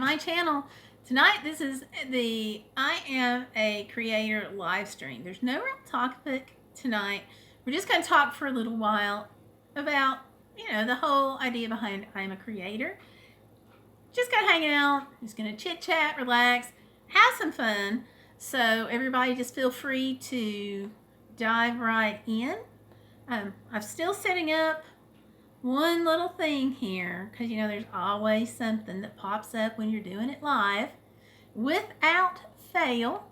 to my channel. Tonight, this is the I Am a Creator live stream. There's no real topic tonight. We're just going to talk for a little while about, the whole idea behind I Am a Creator. Just going to hang out, just going to chit chat, relax, have some fun. So everybody just feel free to dive right in. I'm still setting up one little thing here, because there's always something that pops up when you're doing it live without fail.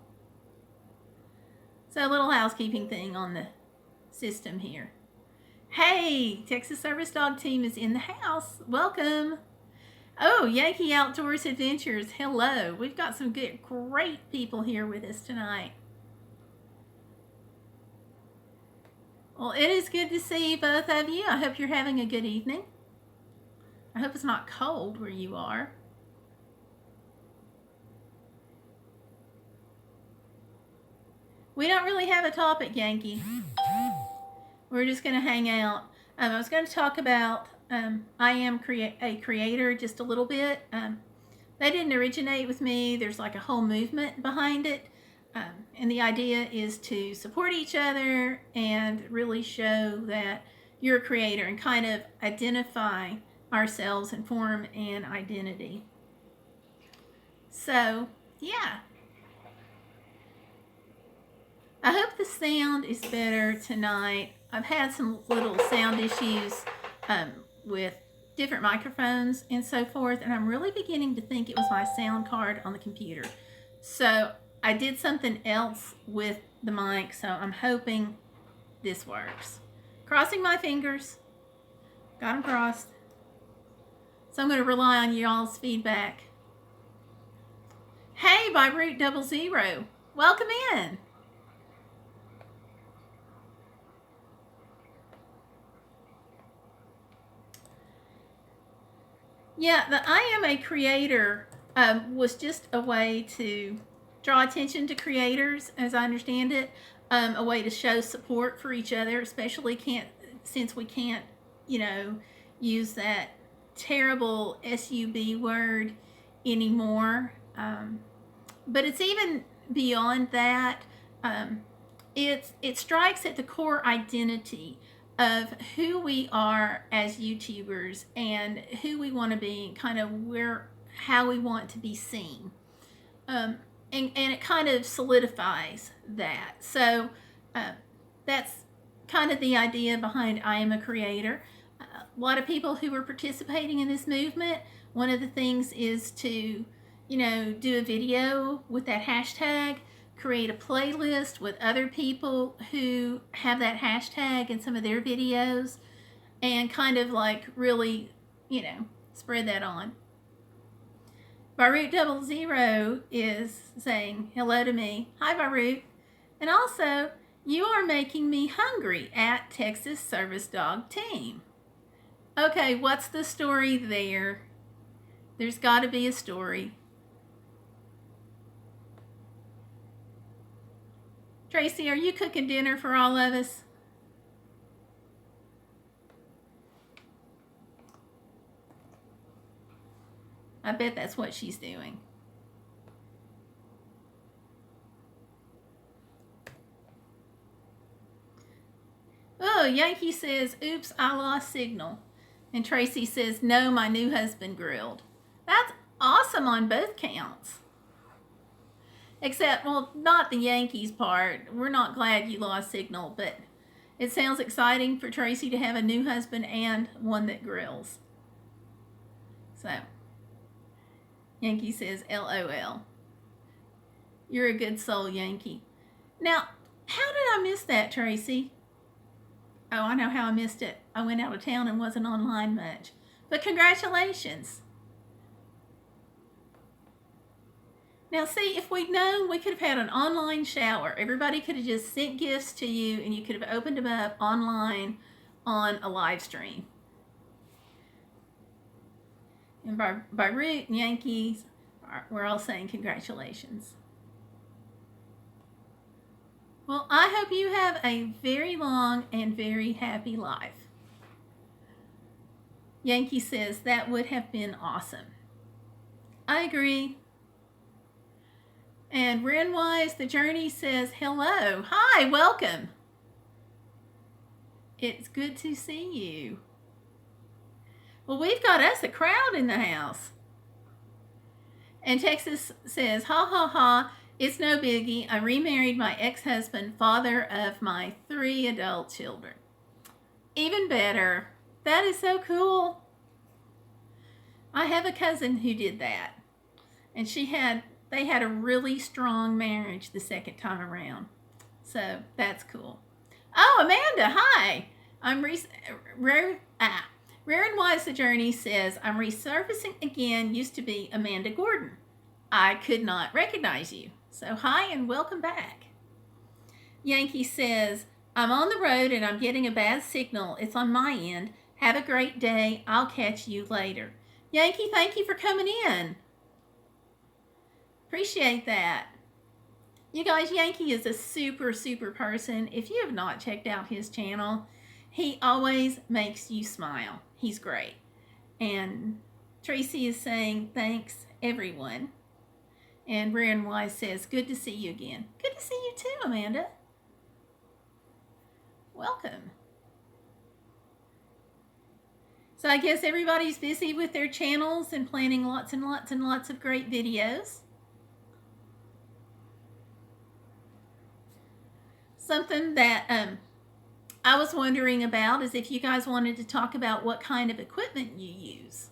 So a little housekeeping thing on the system here. Hey, Texas Service Dog Team is in the house. Welcome. Oh, Yankee Outdoors Adventures. Hello. We've got some great people here with us tonight. Well, it is good to see both of you. I hope you're having a good evening. I hope it's not cold where you are. We don't really have a topic, Yankee. We're just going to hang out. I was going to talk about I Am a Creator just a little bit. They didn't originate with me. There's like a whole movement behind it. And the idea is to support each other and really show that you're a creator and kind of identify ourselves and form an identity. So, yeah. I hope the sound is better tonight. I've had some little sound issues with different microphones and so forth, and I'm really beginning to think it was my sound card on the computer. So I did something else with the mic, so I'm hoping this works. Crossing my fingers. Got them crossed. So I'm going to rely on y'all's feedback. Hey, by Root 00. Welcome in. Yeah, the I Am a Creator was just a way to draw attention to creators, as I understand it, a way to show support for each other, especially since we can't, use that terrible SUB word anymore. But it's even beyond that. It strikes at the core identity of who we are as YouTubers and who we want to be, and kind of how we want to be seen. And it kind of solidifies that. So that's kind of the idea behind I Am a Creator. A lot of people who are participating in this movement, one of the things is to, do a video with that hashtag, create a playlist with other people who have that hashtag in some of their videos, and kind of like really, spread that on. Baroot 00 is saying hello to me. Hi, Baroot. And also, you are making me hungry at Texas Service Dog Team. Okay, what's the story there? There's got to be a story. Tracy, are you cooking dinner for all of us? I bet that's what she's doing. Oh, Yankee says, oops, I lost signal. And Tracy says, no, my new husband grilled. That's awesome on both counts. Except, well, not the Yankees part. We're not glad you lost signal, but it sounds exciting for Tracy to have a new husband and one that grills. So, Yankee says, LOL. You're a good soul, Yankee. Now, how did I miss that, Tracy? Oh, I know how I missed it. I went out of town and wasn't online much. But congratulations. Now, see, if we'd known, we could have had an online shower. Everybody could have just sent gifts to you, and you could have opened them up online on a live stream. And by Root and Yankees, we're all saying congratulations. Well, I hope you have a very long and very happy life. Yankee says that would have been awesome. I agree. And Renwise the Journey says, hello. Hi, welcome. It's good to see you. Well, we've got us a crowd in the house. And Texas says, ha ha ha, it's no biggie. I remarried my ex-husband, father of my 3 adult children. Even better. That is so cool. I have a cousin who did that. And they had a really strong marriage the second time around. So that's cool. Oh, Amanda, hi. Rare and Wise the Journey says, I'm resurfacing again, used to be Amanda Gordon. I could not recognize you. So hi and welcome back. Yankee says, I'm on the road and I'm getting a bad signal. It's on my end. Have a great day. I'll catch you later. Yankee, thank you for coming in. Appreciate that. You guys, Yankee is a super, super person. If you have not checked out his channel, he always makes you smile. He's great. And Tracy is saying, thanks, everyone. And Rare and Wise says, good to see you again. Good to see you too, Amanda. Welcome. So I guess everybody's busy with their channels and planning lots and lots and lots of great videos. Something that I was wondering about is if you guys wanted to talk about what kind of equipment you use.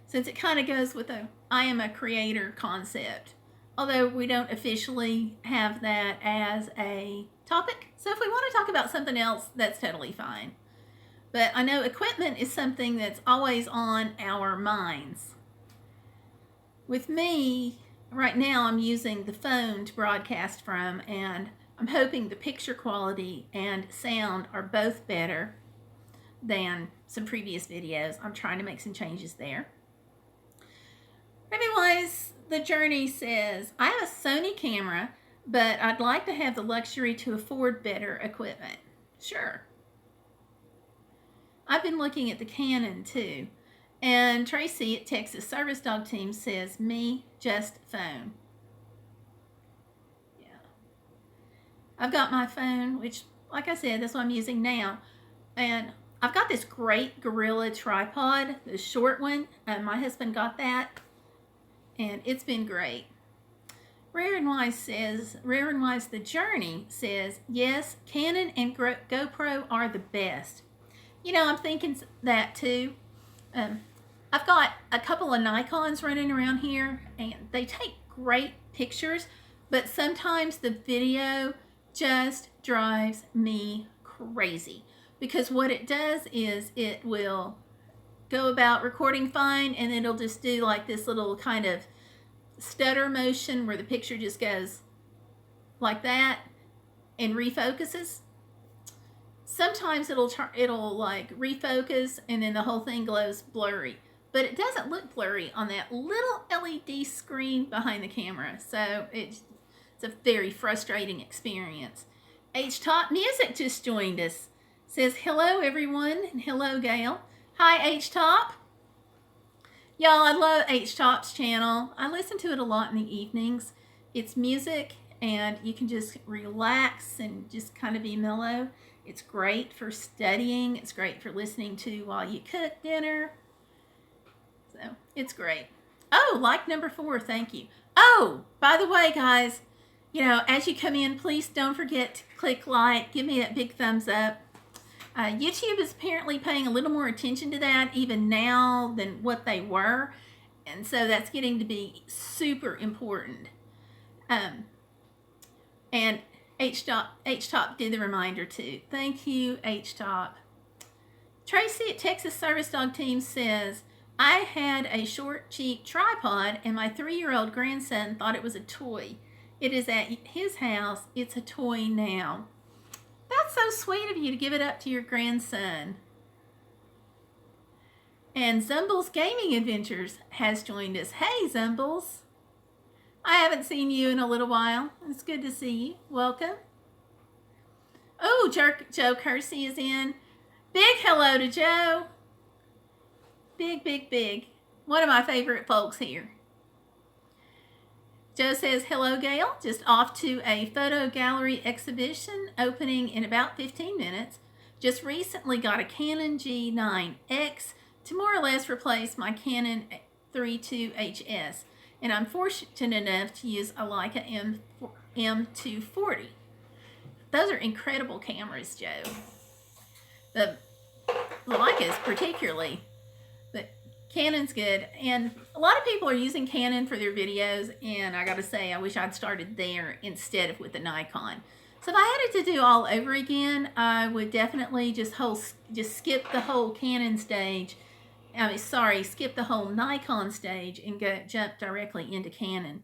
Since it kind of goes with I am a creator concept. Although we don't officially have that as a topic. So if we want to talk about something else, that's totally fine. But I know equipment is something that's always on our minds. With me, right now I'm using the phone to broadcast from, and I'm hoping the picture quality and sound are both better than some previous videos. I'm trying to make some changes there. Otherwise, the Journey says, I have a Sony camera, but I'd like to have the luxury to afford better equipment. Sure. I've been looking at the Canon too. And Tracy at Texas Service Dog Team says, me, just phone. Yeah. I've got my phone, which, like I said, that's what I'm using now. And I've got this great Gorilla tripod, the short one. My husband got that. And it's been great. Rare and Wise the Journey says, yes, Canon and GoPro are the best. You know, I'm thinking that too. I've got a couple of Nikons running around here, and they take great pictures, but sometimes the video just drives me crazy. Because what it does is it will go about recording fine, and it'll just do like this little kind of stutter motion where the picture just goes like that and refocuses. Sometimes it'll like refocus and then the whole thing glows blurry, but it doesn't look blurry on that little LED screen behind the camera. So it's a very frustrating experience. H-Top Music just joined us. Says hello everyone, and hello Gayle. Hi H-Top. Y'all, I love H-Top's channel. I listen to it a lot in the evenings. It's music and you can just relax and just kind of be mellow. It's great for studying. It's great for listening to while you cook dinner. So it's great. Oh, like number 4, thank you. Oh, by the way, guys, you know, as you come in, please don't forget to click like, give me that big thumbs up. YouTube is apparently paying a little more attention to that even now than what they were. And so that's getting to be super important. And H-Top did the reminder too. Thank you, H-Top. Tracy at Texas Service Dog Team says, I had a short, cheap tripod and my 3-year-old grandson thought it was a toy. It is at his house. It's a toy now. That's so sweet of you to give it up to your grandson. And Zumbles Gaming Adventures has joined us. Hey, Zumbles. I haven't seen you in a little while. It's good to see you. Welcome. Oh, Joe Kersey is in. Big hello to Joe. Big, big, big. One of my favorite folks here. Joe says, hello, Gayle. Just off to a photo gallery exhibition opening in about 15 minutes. Just recently got a Canon G9X to more or less replace my Canon 32HS. And I'm fortunate enough to use a Leica M240. Those are incredible cameras, Joe. The Leica is particularly, but Canon's good. And a lot of people are using Canon for their videos, and I gotta say, I wish I'd started there instead of with the Nikon. So if I had it to do all over again, I would definitely just skip the whole Canon stage. Skip the whole Nikon stage and jump directly into Canon.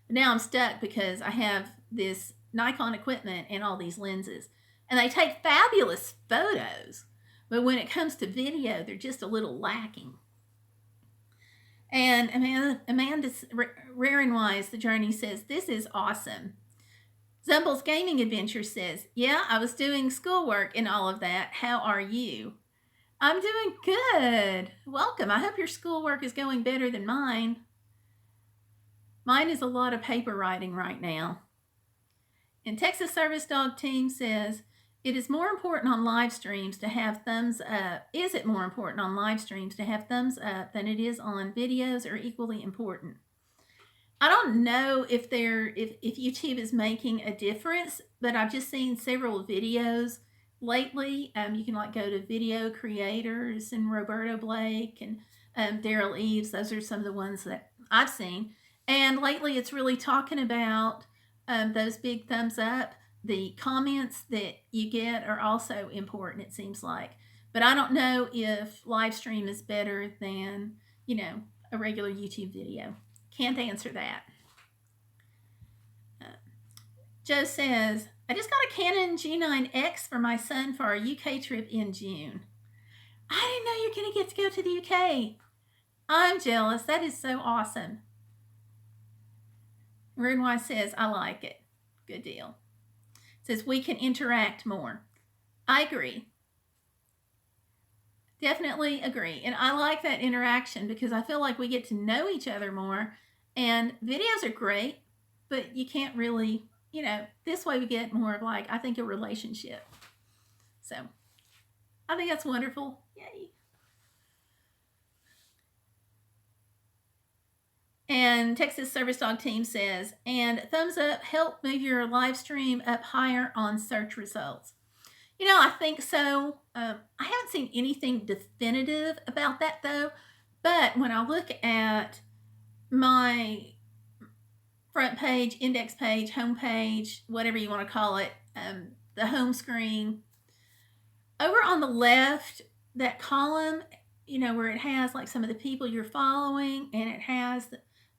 But now I'm stuck because I have this Nikon equipment and all these lenses. And they take fabulous photos, but when it comes to video, they're just a little lacking. And Amanda's Rare and Wise, The Journey says, this is awesome. Zumble's Gaming Adventure says, yeah, I was doing schoolwork and all of that. How are you? I'm doing good. Welcome. I hope your schoolwork is going better than mine. Mine is a lot of paper writing right now. And Texas Service Dog Team says, it is more important on live streams to have thumbs up. Is it more important on live streams to have thumbs up than it is on videos, or equally important? I don't know if YouTube is making a difference, but I've just seen several videos lately. You can go to video creators and Roberto Blake and Daryl Eves. Those are some of the ones that I've seen. And lately it's really talking about those big thumbs up. The comments that you get are also important, it seems like. But I don't know if live stream is better than, a regular YouTube video. Can't answer that. Joe says, I just got a Canon G9X for my son for our UK trip in June. I didn't know you're going to get to go to the UK. I'm jealous. That is so awesome. Runewise says, I like it. Good deal. Says, we can interact more. I agree. Definitely agree. And I like that interaction because I feel like we get to know each other more. And videos are great, but you can't really, this way we get more of I think a relationship. So I think that's wonderful. Yay. And Texas Service Dog Team says, and thumbs up help move your live stream up higher on search results. I think so. I haven't seen anything definitive about that though. But when I look at my front page, index page, home page, whatever you want to call it, the home screen, over on the left, that column, where it has some of the people you're following, and it has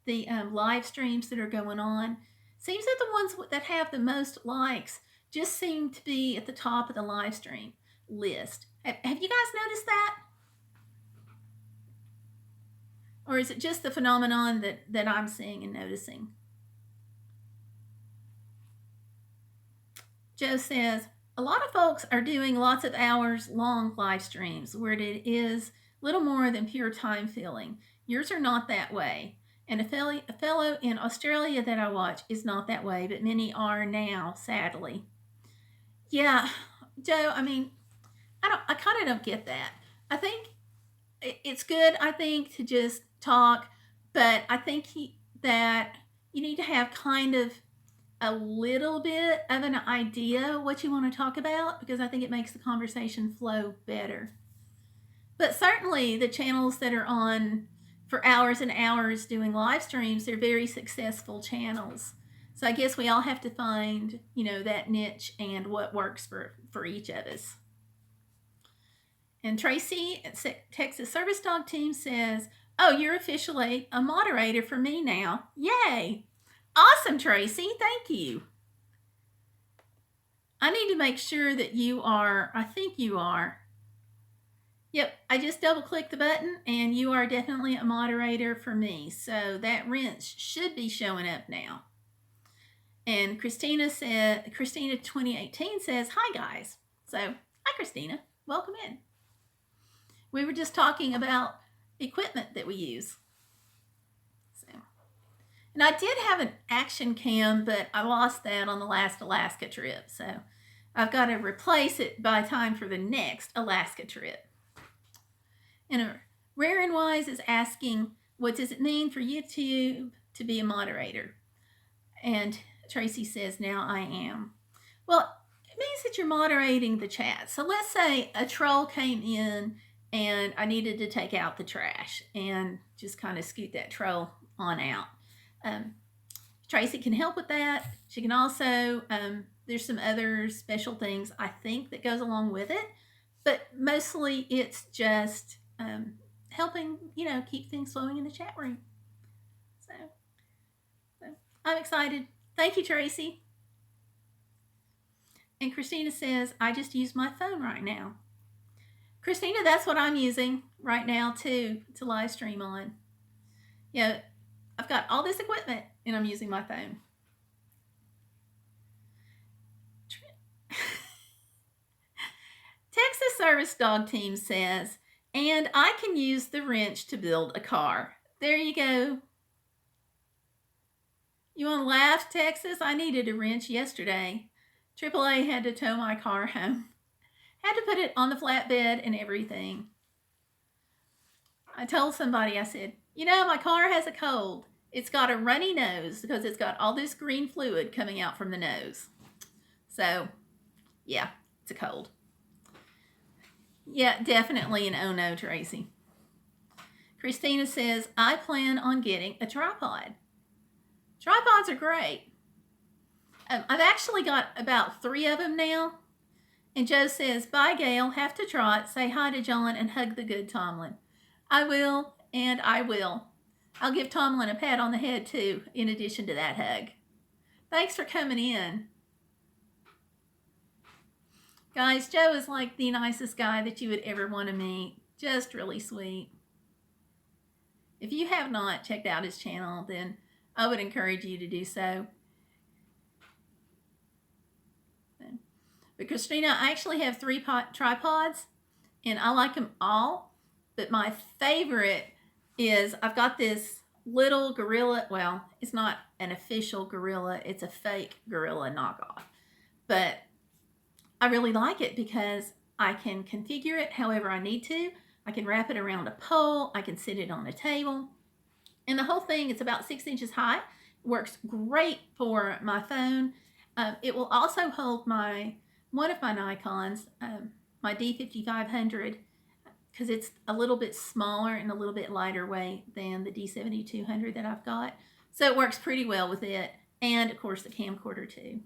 the live streams that are going on, seems that the ones that have the most likes just seem to be at the top of the live stream list. Have you guys noticed that? Or is it just the phenomenon that I'm seeing and noticing? Joe says, a lot of folks are doing lots of hours long live streams where it is little more than pure time filling. Yours are not that way. And a fellow in Australia that I watch is not that way, but many are now, sadly. Yeah, Joe, I kind of don't get that. I think it's good, to just talk, but I think that you need to have kind of a little bit of an idea what you want to talk about, because I think it makes the conversation flow better. But certainly the channels that are on for hours and hours doing live streams, they're very successful channels. So I guess we all have to find, that niche and what works for each of us. And Tracy at Texas Service Dog Team says, oh, you're officially a moderator for me now. Yay. Awesome, Tracy. Thank you. I need to make sure that you are. I think you are. Yep, I just double-clicked the button, and you are definitely a moderator for me. So that wrench should be showing up now. And Christina 2018 says, hi, guys. So, hi, Christina. Welcome in. We were just talking about equipment that we use. So, and I did have an action cam, but I lost that on the last Alaska trip. So I've got to replace it by time for the next Alaska trip. And Rare and Wise is asking, what does it mean for YouTube to be a moderator? And Tracy says, now I am. Well, it means that you're moderating the chat. So let's say a troll came in and I needed to take out the trash and just kind of scoot that troll on out. Tracy can help with that. She can also, there's some other special things I think that goes along with it, but mostly it's just helping, keep things flowing in the chat room. So I'm excited. Thank you, Tracy. And Christina says, I just use my phone right now. Christina, that's what I'm using right now too, to live stream on. I've got all this equipment and I'm using my phone. Texas Service Dog Team says, and I can use the wrench to build a car. There you go. You want to laugh, Texas? I needed a wrench yesterday. AAA had to tow my car home. Had to put it on the flatbed and everything. I told somebody, I said, my car has a cold. It's got a runny nose because it's got all this green fluid coming out from the nose. So, yeah, it's a cold. Yeah, definitely an oh no, Tracy. Christina says, I plan on getting a tripod. Tripods are great. I've actually got about 3 of them now. And Joe says, bye, Gayle. Have to trot. Say hi to John and hug the good Tomlin. I will, and I will. I'll give Tomlin a pat on the head, too, in addition to that hug. Thanks for coming in. Guys, Joe is like the nicest guy that you would ever want to meet. Just really sweet. If you have not checked out his channel, then I would encourage you to do so. But Christina, I actually have 3 tripods, and I like them all. But my favorite is I've got this little gorilla. Well, it's not an official gorilla. It's a fake gorilla knockoff. But I really like it because I can configure it however I need to. I can wrap it around a pole. I can sit it on a table. And the whole thing, it's about 6 inches high. Works great for my phone. It will also hold one of my Nikons, my D5500, because it's a little bit smaller and a little bit lighter weight than the D7200 that I've got. So it works pretty well with it. And of course the camcorder too.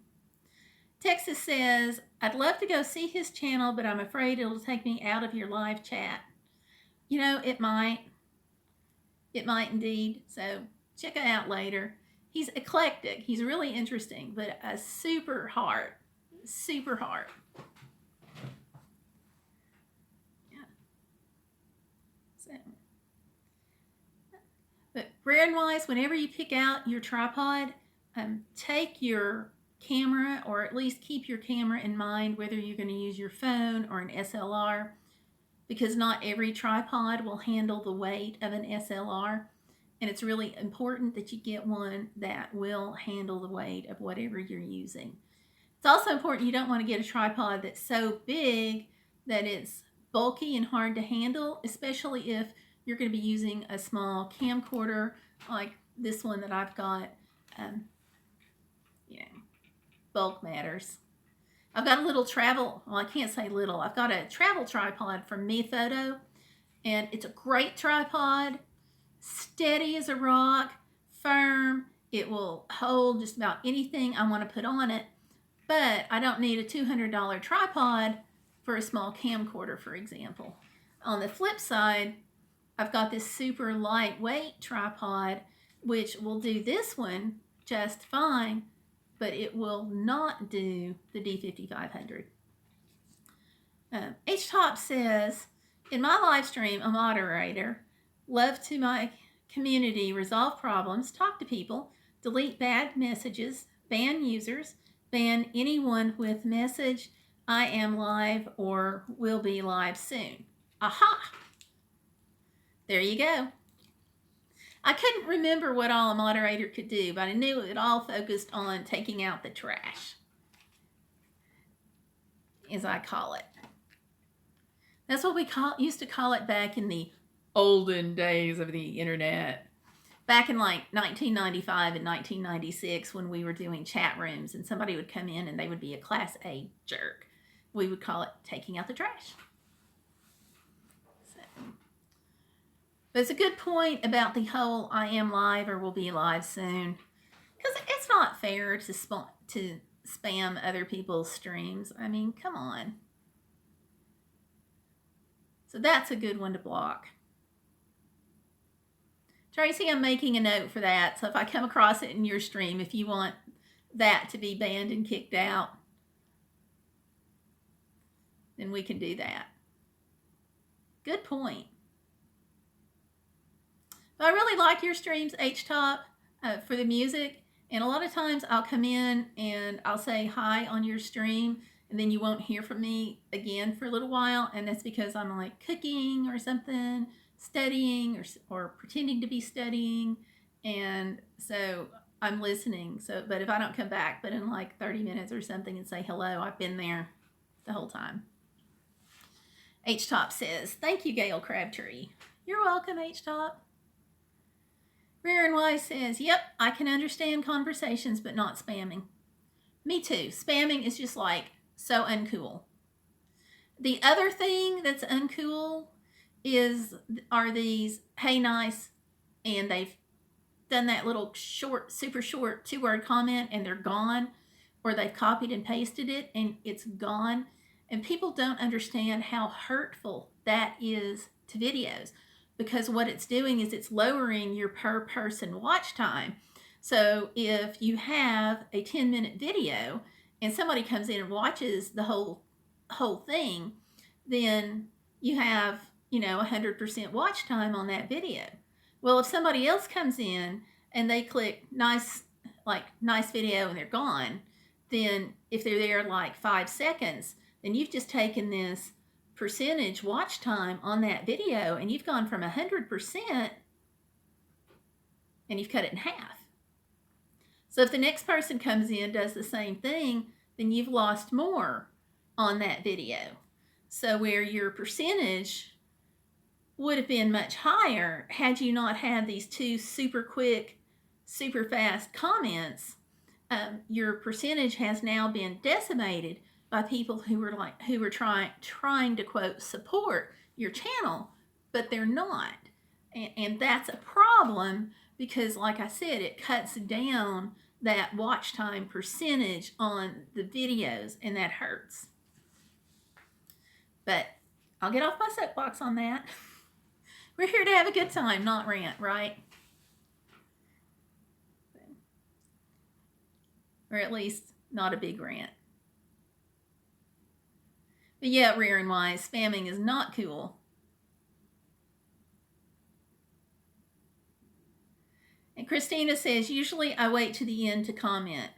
Texas says, I'd love to go see his channel, but I'm afraid it'll take me out of your live chat. It might. It might indeed. So check it out later. He's eclectic. He's really interesting, but a super heart. Super heart. Yeah. So. But Rare and Wise, whenever you pick out your tripod, take your camera, or at least keep your camera in mind, whether you're going to use your phone or an SLR, because not every tripod will handle the weight of an SLR, and it's really important that you get one that will handle the weight of whatever you're using. It's also important you don't want to get a tripod that's so big that it's bulky and hard to handle, especially if you're going to be using a small camcorder like this one that I've got. Bulk matters. I've got a little I can't say little, I've got a travel tripod from Me Photo, and it's a great tripod, steady as a rock, firm. It will hold just about anything I want to put on it, but I don't need a $200 tripod for a small camcorder, for example. On the flip side, I've got this super lightweight tripod, which will do this one just fine, but it will not do the D5500. H-Top says, in my live stream, a moderator, love to my community, resolve problems, talk to people, delete bad messages, ban users, ban anyone with message, I am live or will be live soon. Aha! There you go. I couldn't remember what all a moderator could do, but I knew it all focused on taking out the trash, as I call it. That's what we used to call it back in the olden days of the internet. Back in like 1995 and 1996 when we were doing chat rooms and somebody would come in and they would be a class A jerk. We would call it taking out the trash. But it's a good point about the whole I am live or will be live soon. Because it's not fair to spam other people's streams. I mean, come on. So that's a good one to block. Tracy, I'm making a note for that. So if I come across it in your stream, if you want that to be banned and kicked out, then we can do that. Good point. But I really like your streams, H-Top, for the music. And a lot of times I'll come in and I'll say hi on your stream, and then you won't hear from me again for a little while. And that's because I'm like cooking or something, studying or pretending to be studying. And so I'm listening. So, but if I don't come back, but in like 30 minutes or something and say hello, I've been there the whole time. H-Top says, thank you, Gayle Crabtree. You're welcome, H-Top. Rare and Wise says, yep, I can understand conversations, but not spamming. Me too. Spamming is just like so uncool. The other thing that's uncool are these hey nice, and they've done that little short, super short 2-word comment and they're gone, or they've copied and pasted it and it's gone. And people don't understand how hurtful that is to videos, because what it's doing is it's lowering your per person watch time. So if you have a 10-minute video and somebody comes in and watches the whole thing, then you have, 100% watch time on that video. Well, if somebody else comes in and they click nice video and they're gone, then if they're there like 5 seconds, then you've just taken this percentage watch time on that video and you've gone from 100% and you've cut it in half. So if the next person comes in, does the same thing, then you've lost more on that video. So where your percentage would have been much higher had you not had these 2 super quick, super fast comments, your percentage has now been decimated by people who were trying to quote support your channel, but they're not. And that's a problem because, like I said, it cuts down that watch time percentage on the videos, and that hurts. But I'll get off my soapbox on that. We're here to have a good time, not rant, right? Or at least not a big rant. But yeah, Rare and Wise, spamming is not cool. And Christina says, usually I wait to the end to comment.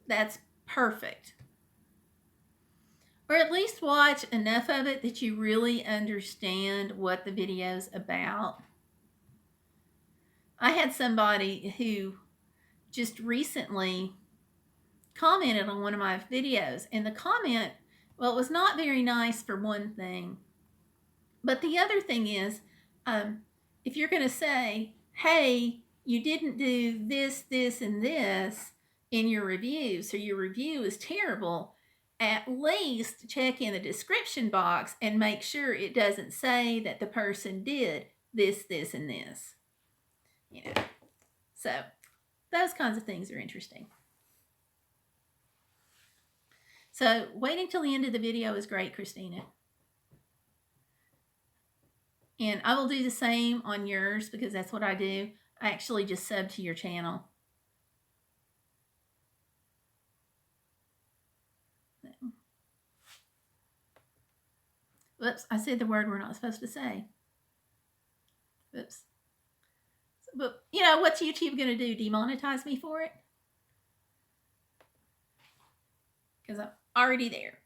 That's perfect. Or at least watch enough of it that you really understand what the video's about. I had somebody who just recently commented on one of my videos, and the comment, well, it was not very nice for one thing, but the other thing is, if you're going to say, hey, you didn't do this, this, and this in your review, so your review is terrible, at least check in the description box and make sure it doesn't say that the person did this, this, and this. So those kinds of things are interesting. So waiting till the end of the video is great, Christina. And I will do the same on yours because that's what I do. I actually just sub to your channel. Whoops, I said the word we're not supposed to say. Whoops. But, what's YouTube going to do? Demonetize me for it? Because I'm already there.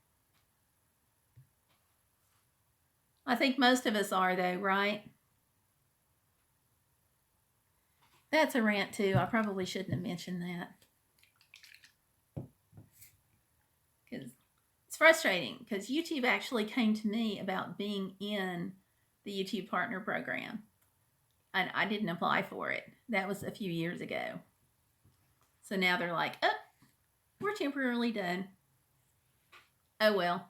I think most of us are, though, right? That's a rant, too. I probably shouldn't have mentioned that. Because it's frustrating, because YouTube actually came to me about being in the YouTube Partner Program. And I didn't apply for it. That was a few years ago. So now they're like, oh, we're temporarily done. Oh, well.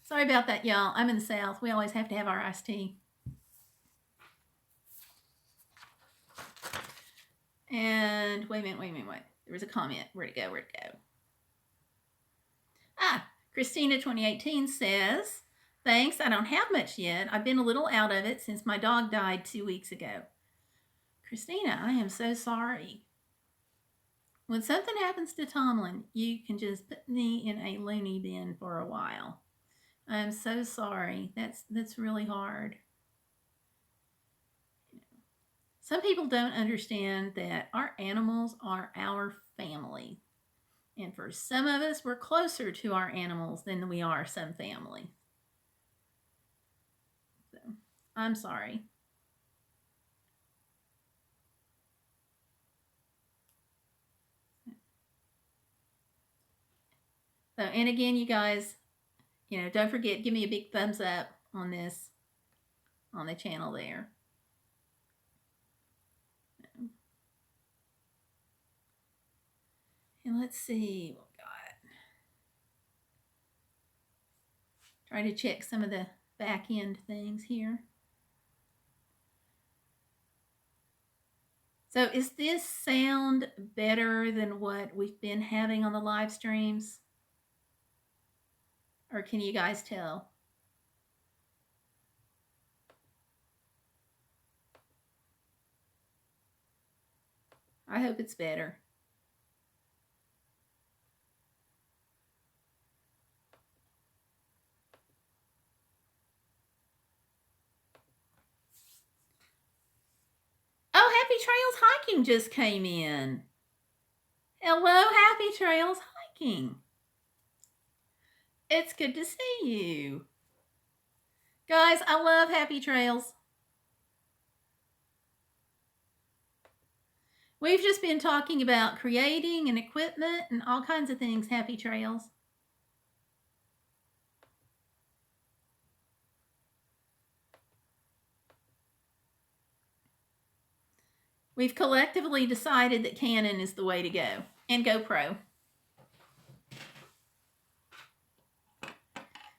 Sorry about that, y'all. I'm in the South. We always have to have our iced tea. And wait a minute. There was a comment. Where'd it go? Christina 2018 says, thanks, I don't have much yet. I've been a little out of it since my dog died 2 weeks ago. Christina, I am so sorry. When something happens to Tomlin, you can just put me in a loony bin for a while. I'm so sorry. That's really hard. Some people don't understand that our animals are our family. And for some of us, we're closer to our animals than we are some family. So, I'm sorry. So, and again, you guys, don't forget, give me a big thumbs up on this, on the channel there. And let's see what we got. Try to check some of the back end things here. So is this sound better than what we've been having on the live streams? Or can you guys tell? I hope it's better. Oh, Happy Trails Hiking just came in. Hello, Happy Trails Hiking. It's good to see you. Guys, I love Happy Trails. We've just been talking about creating and equipment and all kinds of things, Happy Trails. We've collectively decided that Canon is the way to go, and GoPro.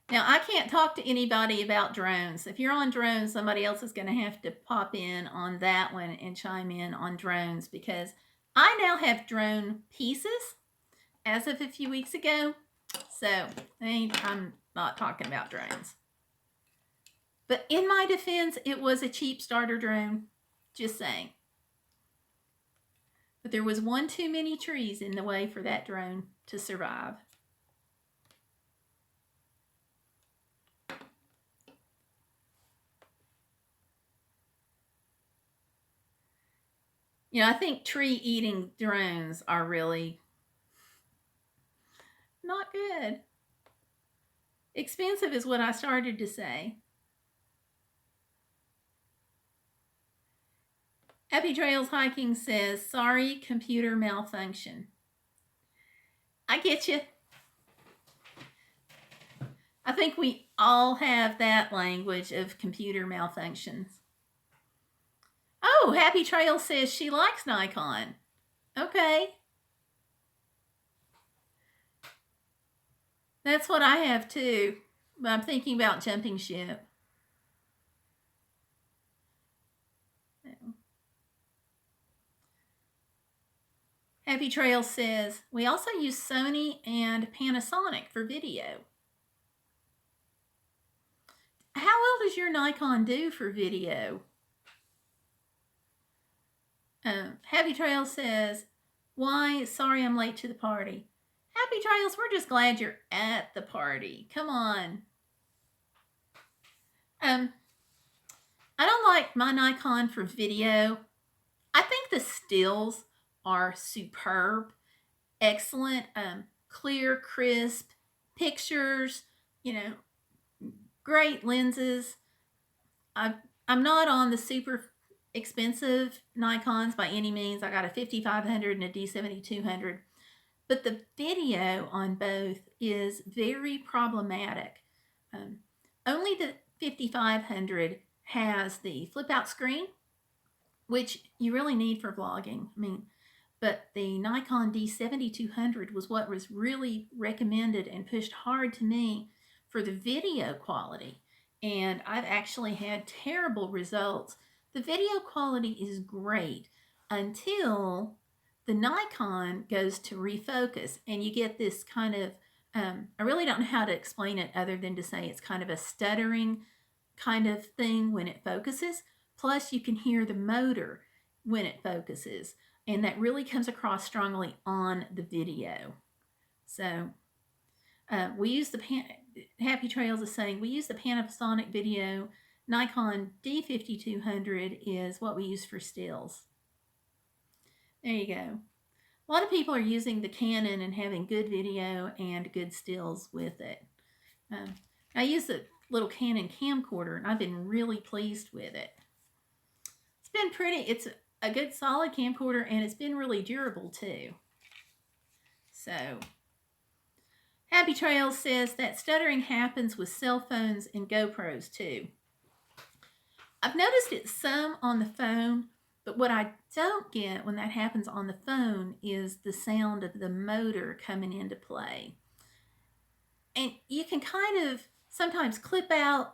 Now, I can't talk to anybody about drones. If you're on drones, somebody else is going to have to pop in on that one and chime in on drones, because I now have drone pieces as of a few weeks ago. So I'm not talking about drones. But in my defense, it was a cheap starter drone. Just saying. But there was one too many trees in the way for that drone to survive. I think tree-eating drones are really not good. Expensive is what I started to say. Happy Trails Hiking says, sorry, computer malfunction. I get you. I think we all have that language of computer malfunctions. Oh, Happy Trail says she likes Nikon. Okay. That's what I have too. But I'm thinking about jumping ship. Happy Trail says, we also use Sony and Panasonic for video. How well does your Nikon do for video? Happy Trail says, why? Sorry I'm late to the party. Happy Trails, we're just glad you're at the party. Come on. I don't like my Nikon for video. I think the stills are superb, excellent, clear, crisp, pictures, you know, great lenses. I'm not on the super expensive Nikons by any means. I got a 5500 and a D7200, but the video on both is very problematic. Um, Only the 5500 has the flip out screen, which you really need for vlogging. I mean, but the Nikon D7200 was what was really recommended and pushed hard to me for the video quality. And I've actually had terrible results. The video quality is great until the Nikon goes to refocus, and you get this kind of, I really don't know how to explain it other than to say it's kind of a stuttering kind of thing when it focuses. Plus, you can hear the motor when it focuses, and that really comes across strongly on the video. So we use the Happy Trails is saying we use the Panasonic video. Nikon D5200 is what we use for stills. There you go. A lot of people are using the Canon and having good video and good stills with it. I use the little Canon camcorder, and I've been really pleased with it. It's been pretty. It's a good solid camcorder, and it's been really durable too. So Happy Trails says that stuttering happens with cell phones and GoPros too. I've noticed it some on the phone, but what I don't get when that happens on the phone is the sound of the motor coming into play. And you can kind of sometimes clip out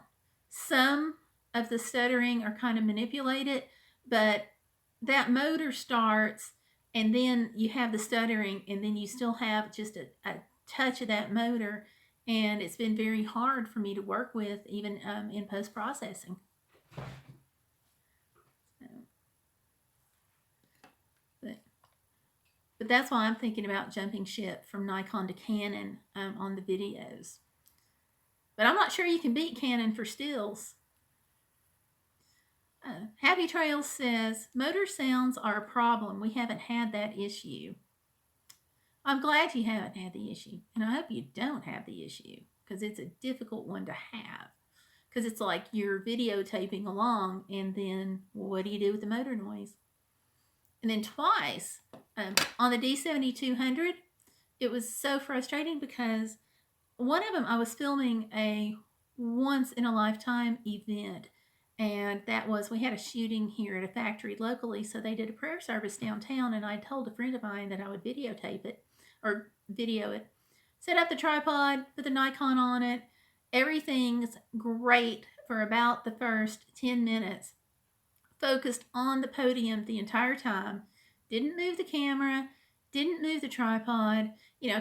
some of the stuttering or kind of manipulate it, but that motor starts, and then you have the stuttering, and then you still have just a touch of that motor, and it's been very hard for me to work with, even in post-processing. But that's why I'm thinking about jumping ship from Nikon to Canon on the videos. But I'm not sure you can beat Canon for stills. Happy Trails says, motor sounds are a problem. We haven't had that issue. I'm glad you haven't had the issue. And I hope you don't have the issue, because it's a difficult one to have. Because it's like you're videotaping along, and then what do you do with the motor noise? And then twice on the D7200, it was so frustrating because one of them I was filming a once in a lifetime event, and that was, we had a shooting here at a factory locally, so they did a prayer service downtown, and I told a friend of mine that I would videotape it or video it. Set up the tripod, put the Nikon on it. Everything's great for about the first 10 minutes. Focused on the podium the entire time. Didn't move the camera, didn't move the tripod,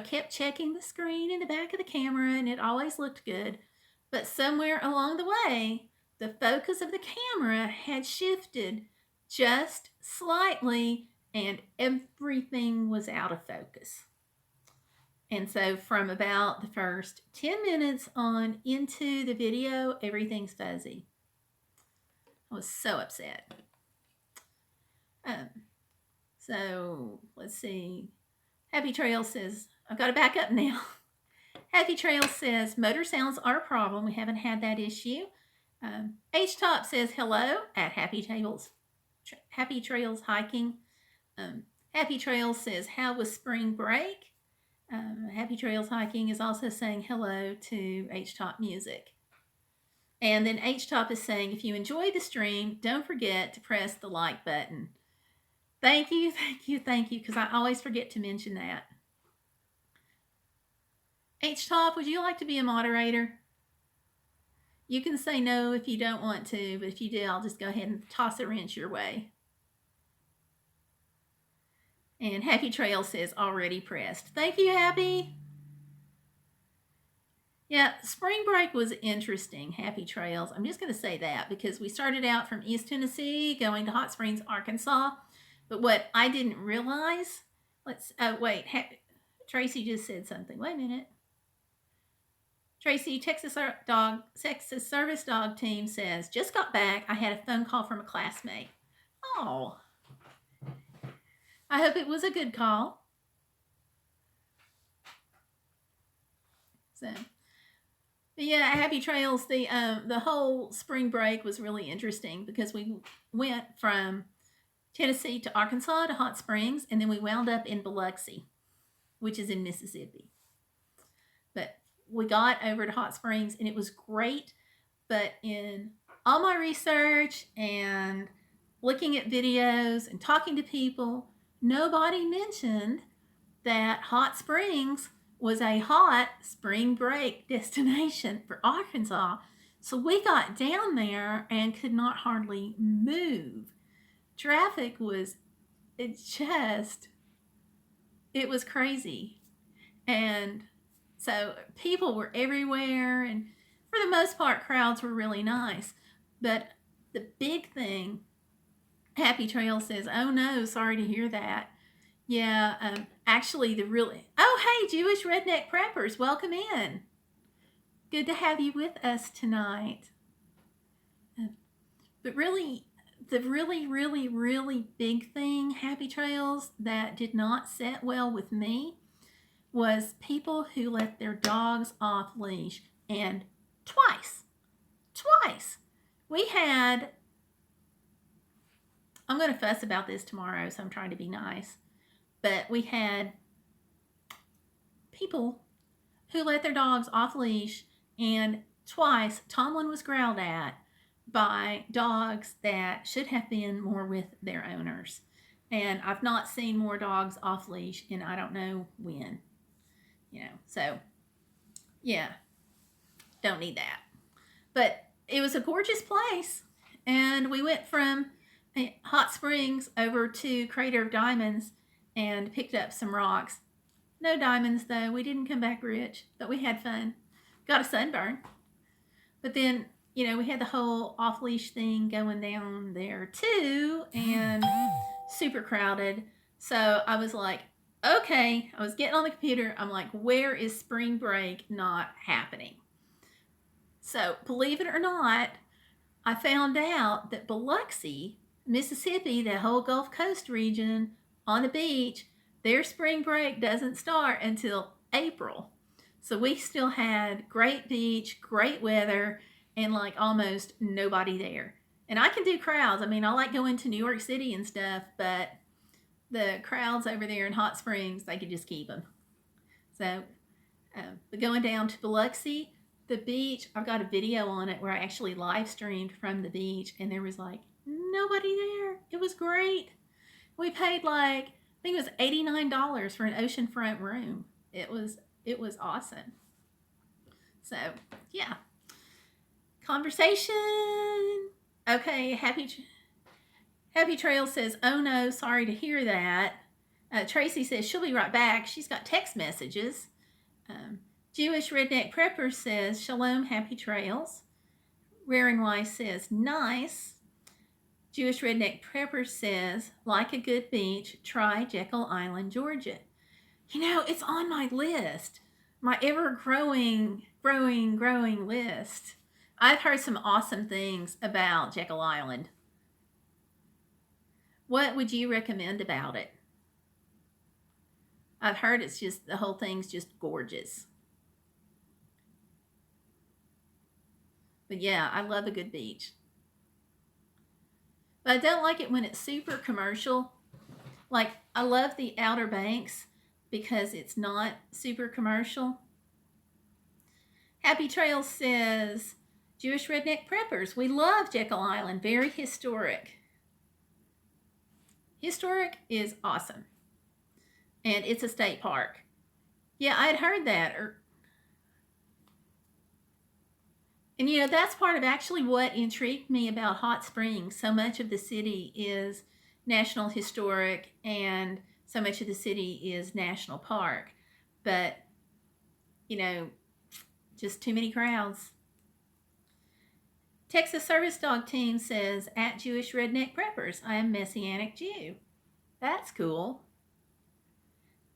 kept checking the screen in the back of the camera, and it always looked good. But somewhere along the way, the focus of the camera had shifted just slightly, and everything was out of focus. And so from about the first 10 minutes on into the video, everything's fuzzy. I was so upset. So let's see. Happy Trail says, I've got to back up now. Happy Trail says, motor sounds are a problem. We haven't had that issue. H-Top says, hello at Happy Trails Hiking. Happy Trails says, how was spring break? Happy Trails Hiking is also saying hello to H-Top Music. And then H-Top is saying, if you enjoy the stream, don't forget to press the like button. Thank you, because I always forget to mention that. H-Top, would you like to be a moderator? You can say no if you don't want to, but if you do, I'll just go ahead and toss a wrench your way. And Happy Trail says, already pressed. Thank you, Happy. Yeah, spring break was interesting, Happy Trails. I'm just going to say that because we started out from East Tennessee going to Hot Springs, Arkansas. But what I didn't realize, Tracy just said something. Wait a minute. Tracy, Texas Service Dog Team says, just got back. I had a phone call from a classmate. Oh, I hope it was a good call. So, but yeah, Happy Trails. The whole spring break was really interesting because we went from Tennessee to Arkansas to Hot Springs, and then we wound up in Biloxi, which is in Mississippi. But we got over to Hot Springs, and it was great. But in all my research and looking at videos and talking to people, nobody mentioned that Hot Springs was a hot spring break destination for Arkansas. So we got down there and could not hardly move. Traffic was it was crazy. And so people were everywhere, and for the most part, crowds were really nice. But the big thing, Happy Trail says, "Oh no, sorry to hear that." Yeah, actually, oh, hey, Jewish Redneck Preppers, welcome in. Good to have you with us tonight. But really, the really big thing, Happy Trails, that did not set well with me was people who let their dogs off leash. And twice, we had, I'm going to fuss about this tomorrow, so I'm trying to be nice. But we had people who let their dogs off leash, and twice Tomlin was growled at by dogs that should have been more with their owners. And I've not seen more dogs off leash in I don't know when. So yeah, don't need that. But it was a gorgeous place, and we went from Hot Springs over to Crater of Diamonds and picked up some rocks. No diamonds though. We didn't come back rich, but we had fun. Got a sunburn. But then, we had the whole off leash thing going down there too, and super crowded. So I was like, okay, I was getting on the computer. I'm like, where is spring break not happening? So believe it or not, I found out that Biloxi, Mississippi, the whole Gulf Coast region on the beach, their spring break doesn't start until April. So we still had great beach, great weather, and like almost nobody there. And I can do crowds. I mean, I like going to New York City and stuff, but the crowds over there in Hot Springs, they could just keep them. So, but going down to Biloxi, the beach, I've got a video on it where I actually live streamed from the beach, and there was like nobody there. It was great. We paid like, I think it was $89 for an oceanfront room. It was awesome. So yeah, conversation. Okay, Happy Trail says, "Oh no, sorry to hear that." Tracy says she'll be right back. She's got text messages. Jewish Redneck Prepper says, "Shalom, Happy Trails." Raring Wise says, "Nice." Jewish Redneck Prepper says, "Like a good beach, try Jekyll Island, Georgia." It's on my list, my ever-growing list. I've heard some awesome things about Jekyll Island. What would you recommend about it? I've heard it's just, the whole thing's just gorgeous. But yeah, I love a good beach. But I don't like it when it's super commercial. Like, I love the Outer Banks because it's not super commercial. Happy Trail says, Jewish Redneck Preppers, we love Jekyll Island, very historic. Historic is awesome. And it's a state park. Yeah, I had heard that. And that's part of actually what intrigued me about Hot Springs. So much of the city is National Historic, and so much of the city is National Park. But, just too many crowds. Texas Service Dog Team says, "At Jewish Redneck Preppers, I am Messianic Jew." That's cool.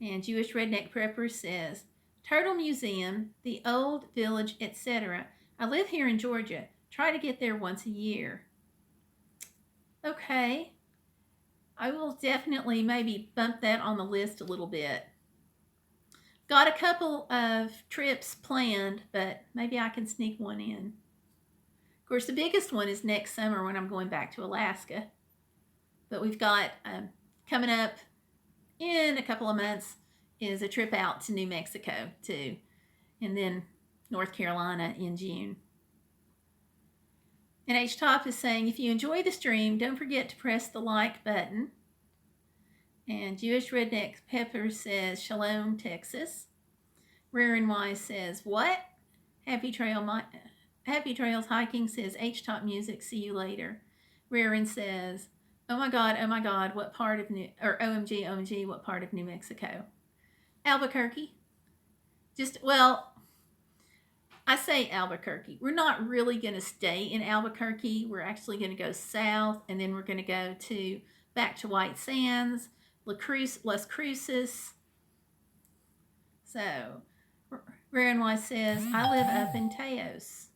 And Jewish Redneck Prepper says, "Turtle Museum, the Old Village, etc. I live here in Georgia. Try to get there once a year." Okay. I will definitely maybe bump that on the list a little bit. Got a couple of trips planned, but maybe I can sneak one in. Of course, the biggest one is next summer when I'm going back to Alaska. But we've got coming up in a couple of months is a trip out to New Mexico too, and then North Carolina in June. And H Top is saying, if you enjoy the stream, don't forget to press the like button. And Jewish Redneck Pepper says, Shalom, Texas. Rare and Wise says, what? Happy Trails Hiking says, H Top Music, see you later. Rare and says, oh my God, what part of OMG, what part of New Mexico? Albuquerque. I say Albuquerque. We're not really going to stay in Albuquerque. We're actually going to go south, and then we're going to go back to White Sands, Las Cruces. So, Rare and Wise says, I live up in Teos.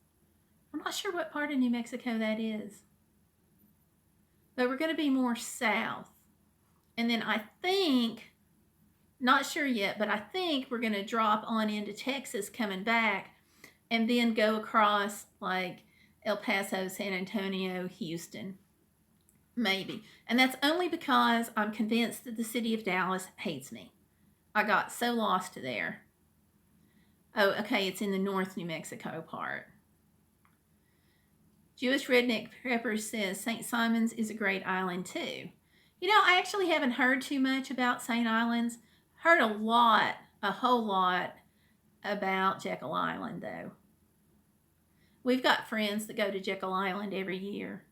I'm not sure what part of New Mexico that is. But we're going to be more south. And then I think, not sure yet, but I think we're going to drop on into Texas coming back and then go across like El Paso, San Antonio, Houston. Maybe. And that's only because I'm convinced that the city of Dallas hates me. I got so lost there. Oh, okay, it's in the North New Mexico part. Jewish Redneck Prepper says St. Simon's is a great island too. You know, I actually haven't heard too much about St. Islands. Heard a whole lot about Jekyll Island though. We've got friends that go to Jekyll Island every year.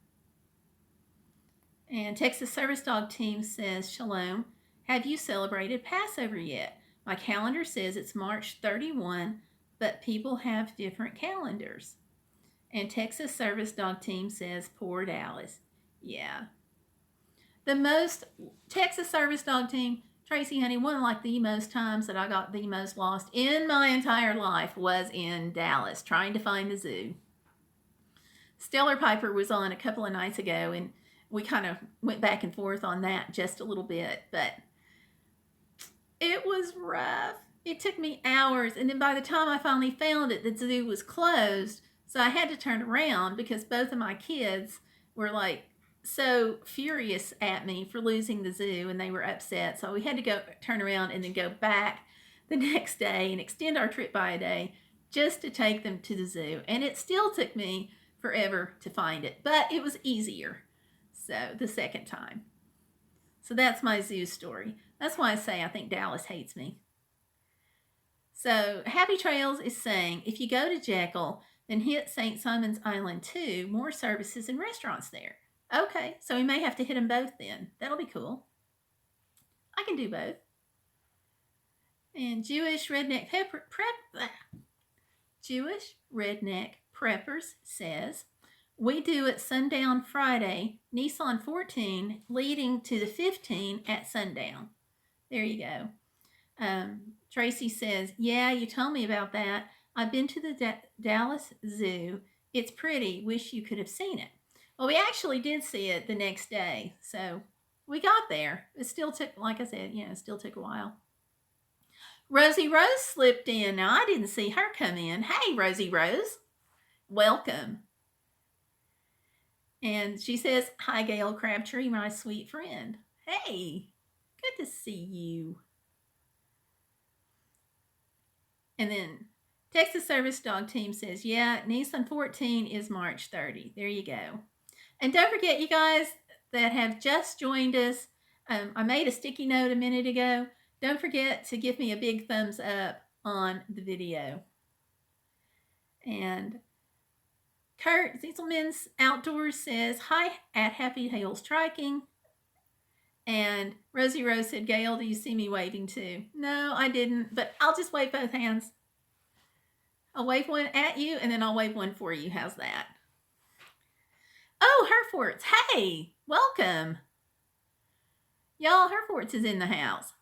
And Texas Service Dog Team says, Shalom, have you celebrated Passover yet? My calendar says it's March 31, but people have different calendars. And Texas Service Dog Team says, poor Dallas. Yeah. Texas Service Dog Team, Tracy, honey, one of like the most times that I got the most lost in my entire life was in Dallas, trying to find the zoo. Stellar Piper was on a couple of nights ago, and we kind of went back and forth on that just a little bit, but it was rough. It took me hours, and then by the time I finally found it, the zoo was closed, so I had to turn around because both of my kids were like so furious at me for losing the zoo, and they were upset, so we had to turn around and then go back the next day and extend our trip by a day just to take them to the zoo, and it still took me forever to find it, but it was easier the second time. So that's my zoo story. That's why I say I think Dallas hates me. So Happy Trails is saying, if you go to Jekyll, then hit St. Simon's Island too. More services and restaurants there. Okay, so we may have to hit them both then. That'll be cool. I can do both. And Jewish Redneck Preppers says, we do at sundown Friday, Nissan 14 leading to the 15 at sundown. There you go. Tracy says, yeah, you told me about that. I've been to the Dallas Zoo. It's pretty. Wish you could have seen it. Well, we actually did see it the next day. So we got there. It still took, like I said, it still took a while. Rosie Rose slipped in. Now, I didn't see her come in. Hey, Rosie Rose. Welcome. And she says, hi, Gayle Crabtree, my sweet friend. Hey, good to see you. And then Texas Service Dog Team says, yeah, Nissan 14 is March 30. There you go. And don't forget, you guys that have just joined us, I made a sticky note a minute ago. Don't forget to give me a big thumbs up on the video. And Kurt Zieselman's Outdoors says, hi at Happy Hail Striking. And Rosie Rose said, Gayle, do you see me waving too? No, I didn't, but I'll just wave both hands. I'll wave one at you, and then I'll wave one for you. How's that? Oh, Herforts. Hey, welcome. Y'all, Herforts is in the house.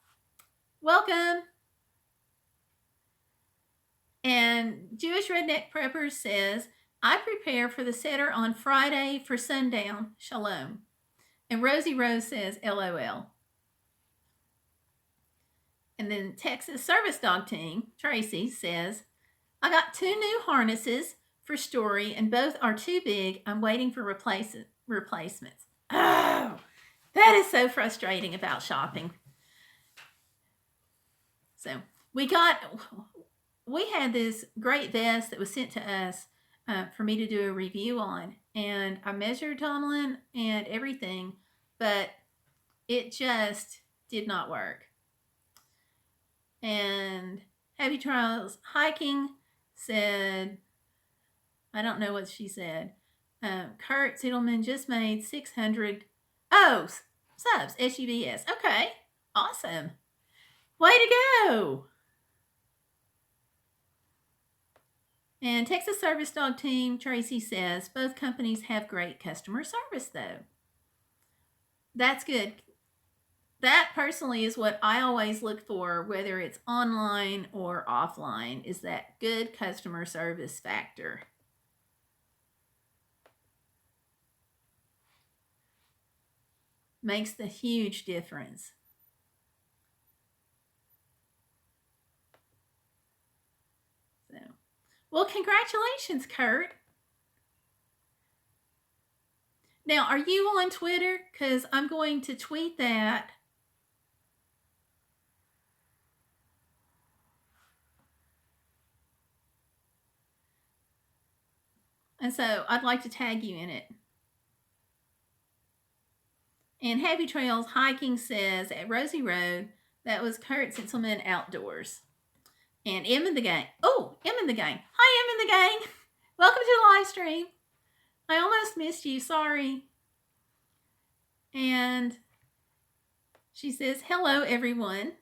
Welcome. And Jewish Redneck Prepper says, I prepare for the setter on Friday for sundown. Shalom. And Rosie Rose says, LOL. And then Texas Service Dog Team, Tracy, says, I got 2 new harnesses for Story, and both are too big. I'm waiting for replacements. Oh, that is so frustrating about shopping. So we had this great vest that was sent to us for me to do a review on, and I measured Tomlin and everything, but it just did not work. And Happy Trails Hiking said, I don't know what she said. Kurt Siedelman just made 600 subs, SUBS. Okay, awesome. Way to go. And Texas Service Dog Team, Tracy says, both companies have great customer service, though. That's good. That personally is what I always look for, whether it's online or offline, is that good customer service factor. Makes the huge difference. So, well, congratulations, Kurt. Now, are you on Twitter? Because I'm going to tweet that. And so I'd like to tag you in it. And Happy Trails Hiking says at Rosie Road, that was Kurt Sitzelman Outdoors. And M in the gang. Oh, M in the gang. Hi, M in the gang. Welcome to the live stream. I almost missed you. Sorry. And she says, hello, everyone.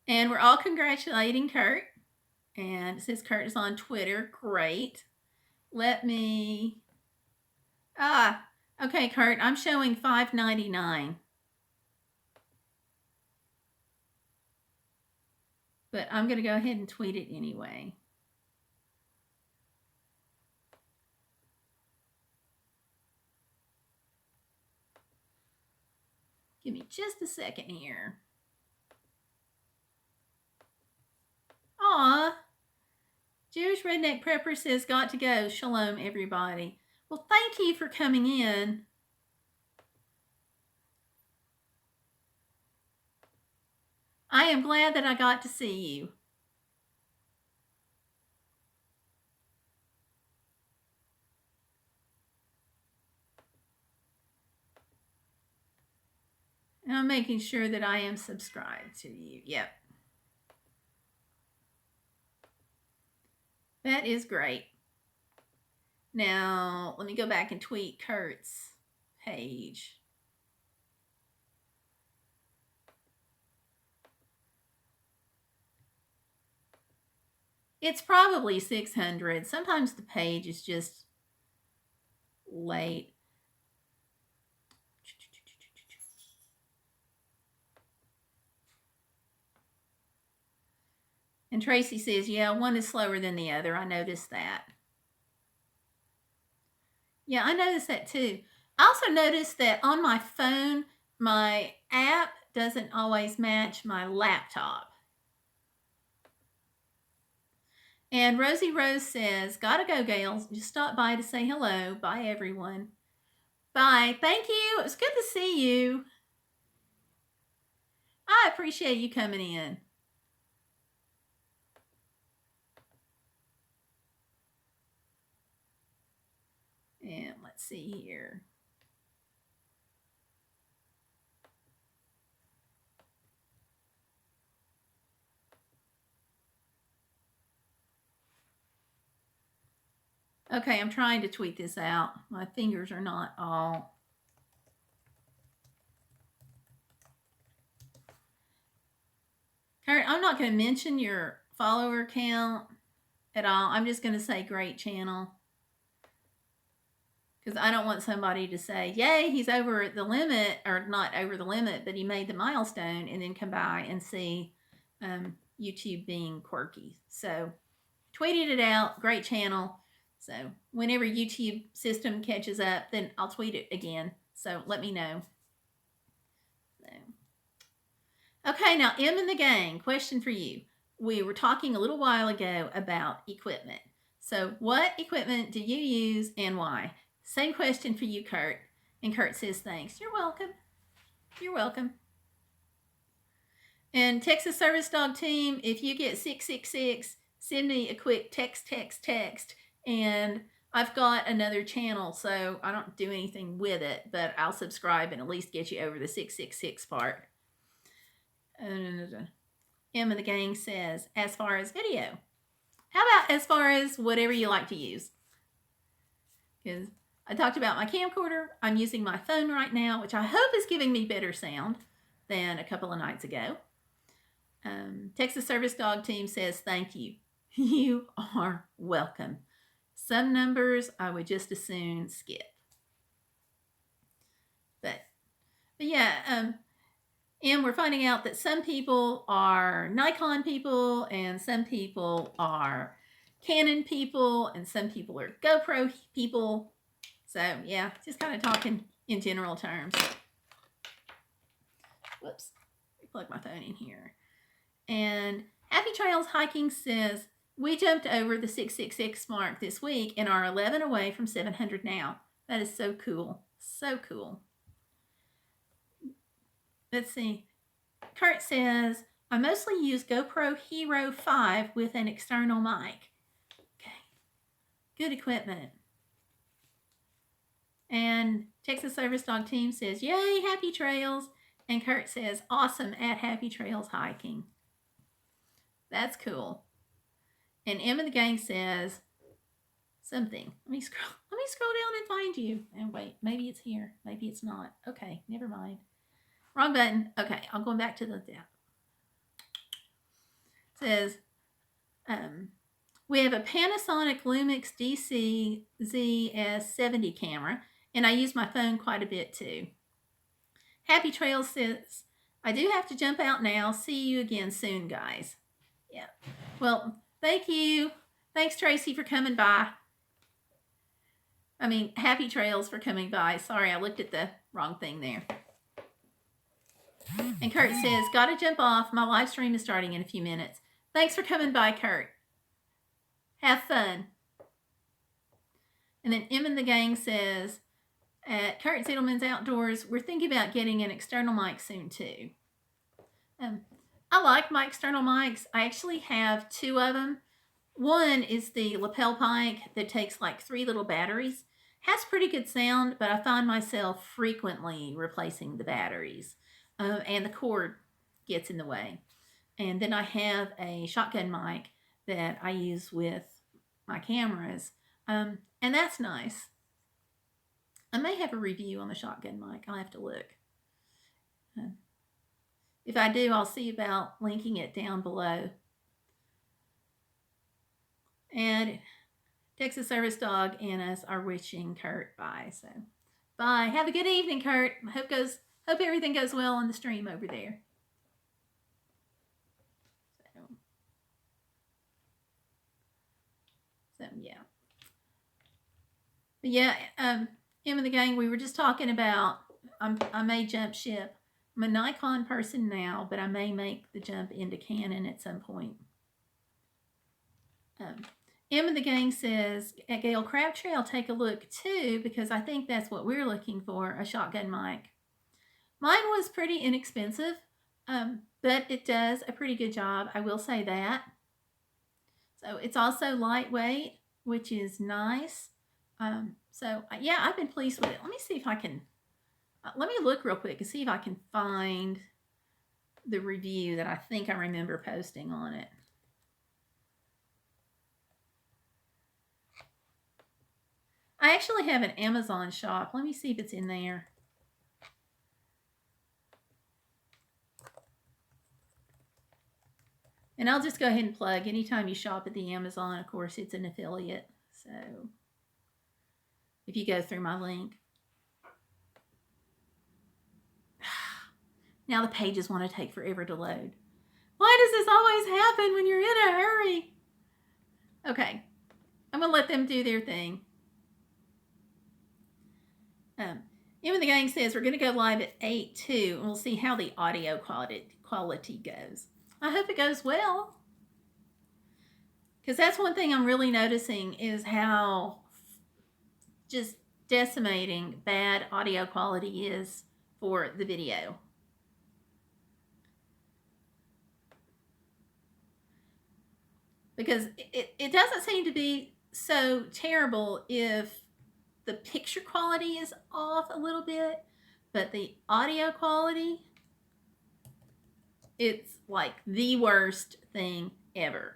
And we're all congratulating Kurt. And it says Kurt is on Twitter. Great. Let me... okay, Kurt, I'm showing $5.99. But I'm going to go ahead and tweet it anyway. Give me just a second here. Aw. Jewish Redneck Prepper says, got to go. Shalom, everybody. Well, thank you for coming in. I am glad that I got to see you. And I'm making sure that I am subscribed to you. Yep. That is great. Now, let me go back and tweet Kurt's page. It's probably 600. Sometimes the page is just late. And Tracy says, yeah, one is slower than the other. I noticed that. Yeah, I noticed that too. I also noticed that on my phone, my app doesn't always match my laptop. And Rosie Rose says, gotta go, Gayle. Just stop by to say hello. Bye, everyone. Bye. Thank you. It was good to see you. I appreciate you coming in. And let's see here. Okay, I'm trying to tweet this out. My fingers are not all... Kurt, I'm not going to mention your follower count at all. I'm just going to say great channel. Because I don't want somebody to say, yay, he's over the limit, or not over the limit, but he made the milestone, and then come by and see YouTube being quirky. So, tweeted it out, great channel. So whenever YouTube system catches up, then I'll tweet it again. So let me know. Okay, now M and the gang, question for you. We were talking a little while ago about equipment. So what equipment do you use and why? Same question for you, Kurt. And Kurt says, thanks. You're welcome. You're welcome. And Texas Service Dog Team, if you get 666, send me a quick text. And I've got another channel, so I don't do anything with it, but I'll subscribe and at least get you over the 666 part. M and the gang says, as far as video, how about as far as whatever you like to use? Because I talked about my camcorder. I'm using my phone right now, which I hope is giving me better sound than a couple of nights ago. Texas Service Dog Team says, thank you. You are welcome. Some numbers I would just as soon skip. But yeah, and we're finding out that some people are Nikon people and some people are Canon people and some people are GoPro people. So yeah, just kind of talking in general terms. Whoops, plug my phone in here. And Happy Trails Hiking says, we jumped over the 666 mark this week and are 11 away from 700 now. That is so cool. So cool. Let's see. Kurt says, I mostly use GoPro Hero 5 with an external mic. Okay. Good equipment. And Texas Service Dog Team says, yay, Happy Trails. And Kurt says, awesome at Happy Trails Hiking. That's cool. And M and the gang says something. Let me scroll down and find you. And wait, maybe it's here. Maybe it's not. Okay, never mind. Wrong button. Okay, I'm going back to the says, we have a Panasonic Lumix DC ZS70 camera, and I use my phone quite a bit too. Happy Trails says, I do have to jump out now. See you again soon, guys. Yeah. Well, thank you. Thanks, Tracy, for coming by. Happy Trails for coming by. Sorry, I looked at the wrong thing there. And Kurt says, gotta jump off. My live stream is starting in a few minutes. Thanks for coming by, Kurt. Have fun. And then M and the gang says, at Kurt Ziedelman's Outdoors, we're thinking about getting an external mic soon too. I like my external mics. I actually have two of them. One is the lapel mic that takes like 3 little batteries. Has pretty good sound, but I find myself frequently replacing the batteries. And the cord gets in the way. And then I have a shotgun mic that I use with my cameras. And that's nice. I may have a review on the shotgun mic. I'll have to look. If I do, I'll see about linking it down below. And Texas Service Dog and us are wishing Kurt bye. So, bye. Have a good evening, Kurt. Hope everything goes well on the stream over there. So yeah. But yeah, M and the gang, we were just talking about, I may jump ship. I'm a Nikon person now, but I may make the jump into Canon at some point. M and the gang says, at Gayle Crabtree, I'll take a look too, because I think that's what we're looking for, a shotgun mic. Mine was pretty inexpensive, but it does a pretty good job. I will say that. So it's also lightweight, which is nice. So yeah, I've been pleased with it. Let me see if I can, let me look real quick and see if I can find the review that I think I remember posting on it. I actually have an Amazon shop. Let me see if it's in there. And I'll just go ahead and plug. Anytime you shop at the Amazon, of course, it's an affiliate. So if you go through my link. Now the pages want to take forever to load. Why does this always happen when you're in a hurry? Okay. I'm going to let them do their thing. Even the gang says we're going to go live at 8 too, and we'll see how the audio quality goes. I hope it goes well, because that's one thing I'm really noticing is how just decimating bad audio quality is for the video. Because it doesn't seem to be so terrible if the picture quality is off a little bit, but the audio quality, it's like the worst thing ever.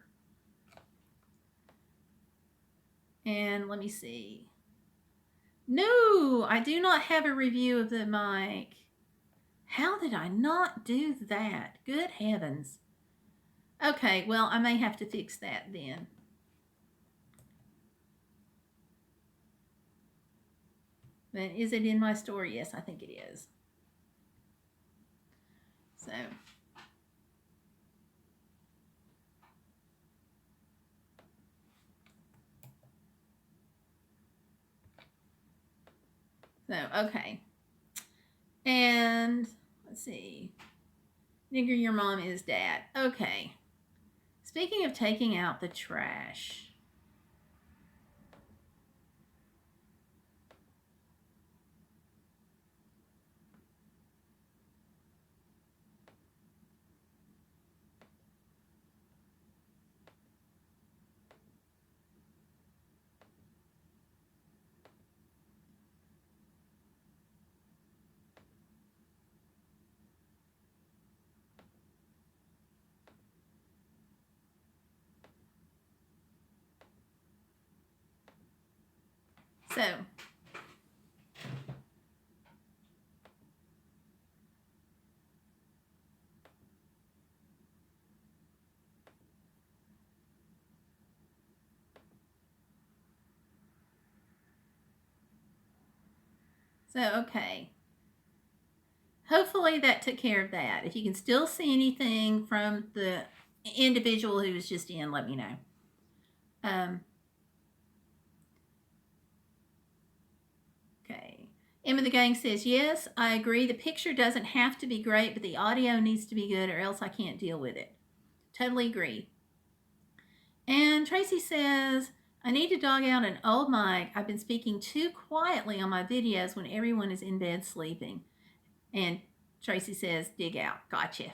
And let me see. No, I do not have a review of the mic. How did I not do that? Good heavens. Okay, well, I may have to fix that then. But is it in my store? Yes, I think it is. So. Okay. And let's see. Nigger, your mom is dad. Okay. Speaking of taking out the trash. Okay. Hopefully that took care of that. If you can still see anything from the individual who was just in, let me know. Okay. Emma the Gang says, yes, I agree. The picture doesn't have to be great, but the audio needs to be good or else I can't deal with it. Totally agree. And Tracy says, I need to dog out an old mic. I've been speaking too quietly on my videos when everyone is in bed sleeping. And Tracy says, dig out. Gotcha.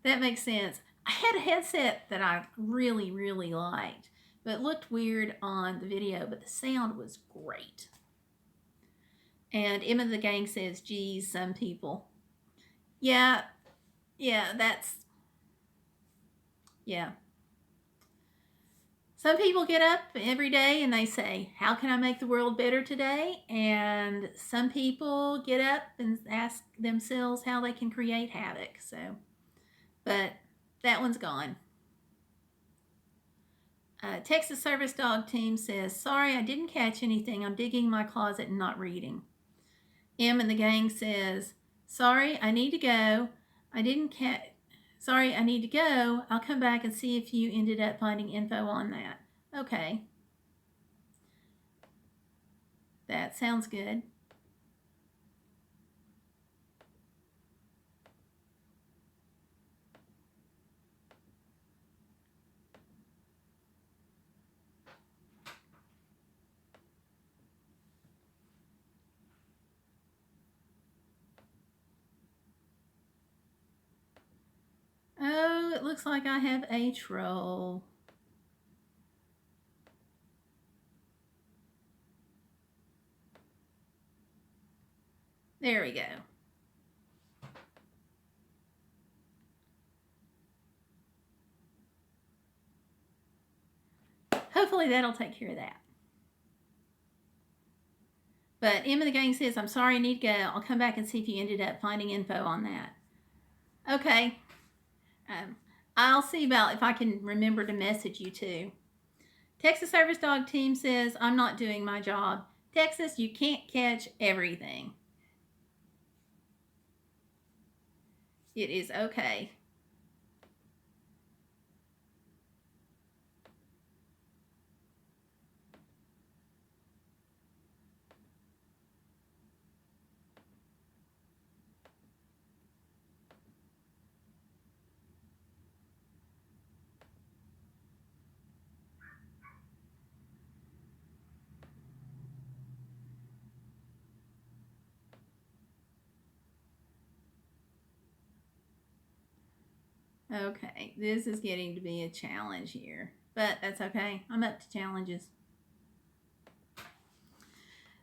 That makes sense. I had a headset that I really, really liked, but it looked weird on the video, but the sound was great. And Emma the Gang says, geez, some people. Yeah, that's, yeah. Some people get up every day and they say, how can I make the world better today? And some people get up and ask themselves how they can create havoc. So, but that one's gone. Texas Service Dog Team says, sorry, I didn't catch anything. I'm digging my closet and not reading. M and the Gang says, sorry, I need to go. Sorry, I need to go. I'll come back and see if you ended up finding info on that. Okay. That sounds good. Oh, it looks like I have a troll. There we go. Hopefully that'll take care of that. But Emma the Gang says, I'm sorry, I need to go. I'll come back and see if you ended up finding info on that. Okay. I'll see about if I can remember to message you too. Texas Service Dog Team says, I'm not doing my job. Texas, you can't catch everything. It is okay. Okay, this is getting to be a challenge here, but that's okay. I'm up to challenges.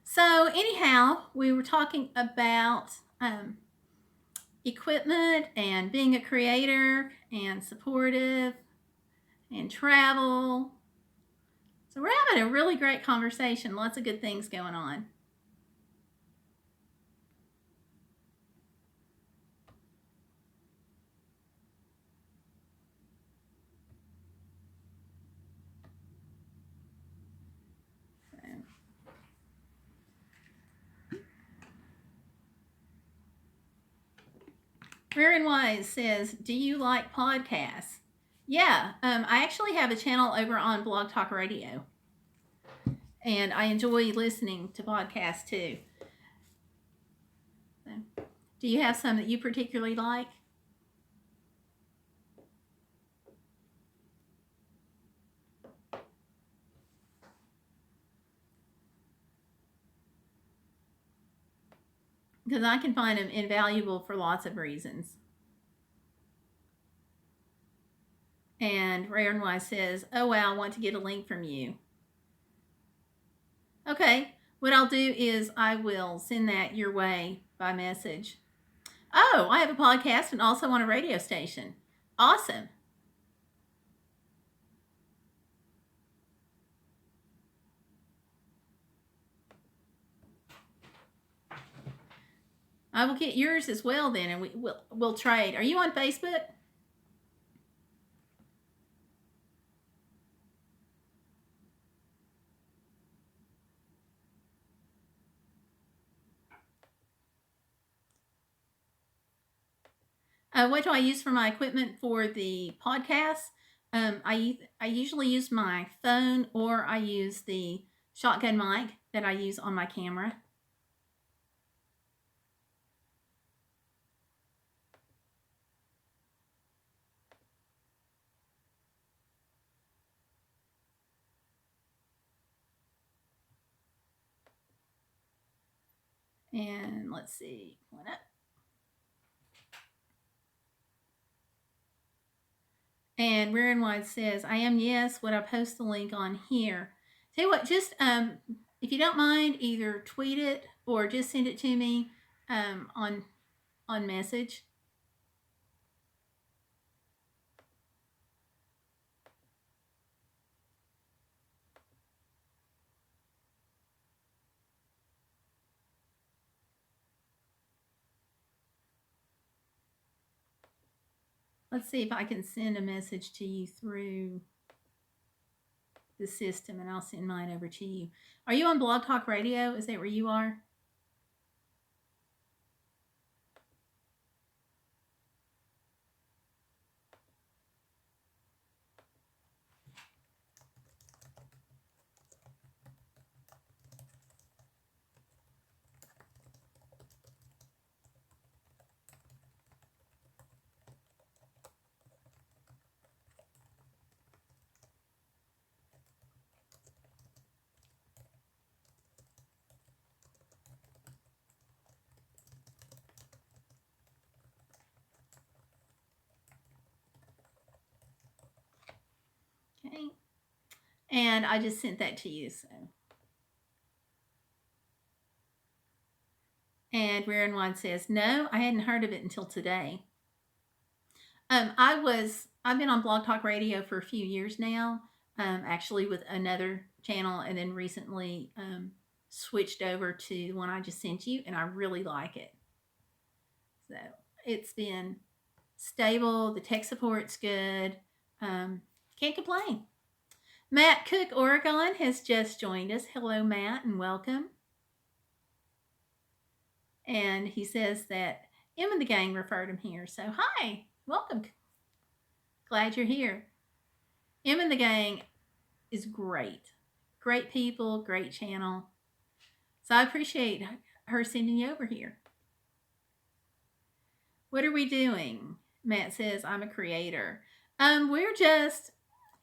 So, anyhow, we were talking about equipment and being a creator and supportive and travel. So, we're having a really great conversation. Lots of good things going on. Rare and Wise says, "Do you like podcasts?" Yeah, I actually have a channel over on Blog Talk Radio, and I enjoy listening to podcasts too. So, do you have some that you particularly like? Because I can find them invaluable for lots of reasons. And Rare and Wise says, "Oh wow, I want to get a link from you." Okay, what I'll do is I will send that your way by message. Oh, I have a podcast and also on a radio station. Awesome. I will get yours as well then, and we'll trade. Are you on Facebook? What do I use for my equipment for the podcast? I usually use my phone, or I use the shotgun mic that I use on my camera. And let's see, what up? And Rare and Wide says, "I am, yes. Would I post the link on here?" Tell you what, just if you don't mind, either tweet it or just send it to me on message. Let's see if I can send a message to you through the system, and I'll send mine over to you. Are you on Blog Talk Radio? Is that where you are? Okay. And I just sent that to you. So. And Rare and Wine says, "No, I hadn't heard of it until today." I've been on Blog Talk Radio for a few years now, actually with another channel, and then recently switched over to the one I just sent you, and I really like it. So it's been stable. The tech support's good. Can't complain. Matt Cook, Oregon, has just joined us. Hello, Matt, and welcome. And he says that Em and the gang referred him here. So, hi, welcome. Glad you're here. Em and the gang is great. Great people, great channel. So, I appreciate her sending you over here. What are we doing? Matt says, I'm a creator. We're just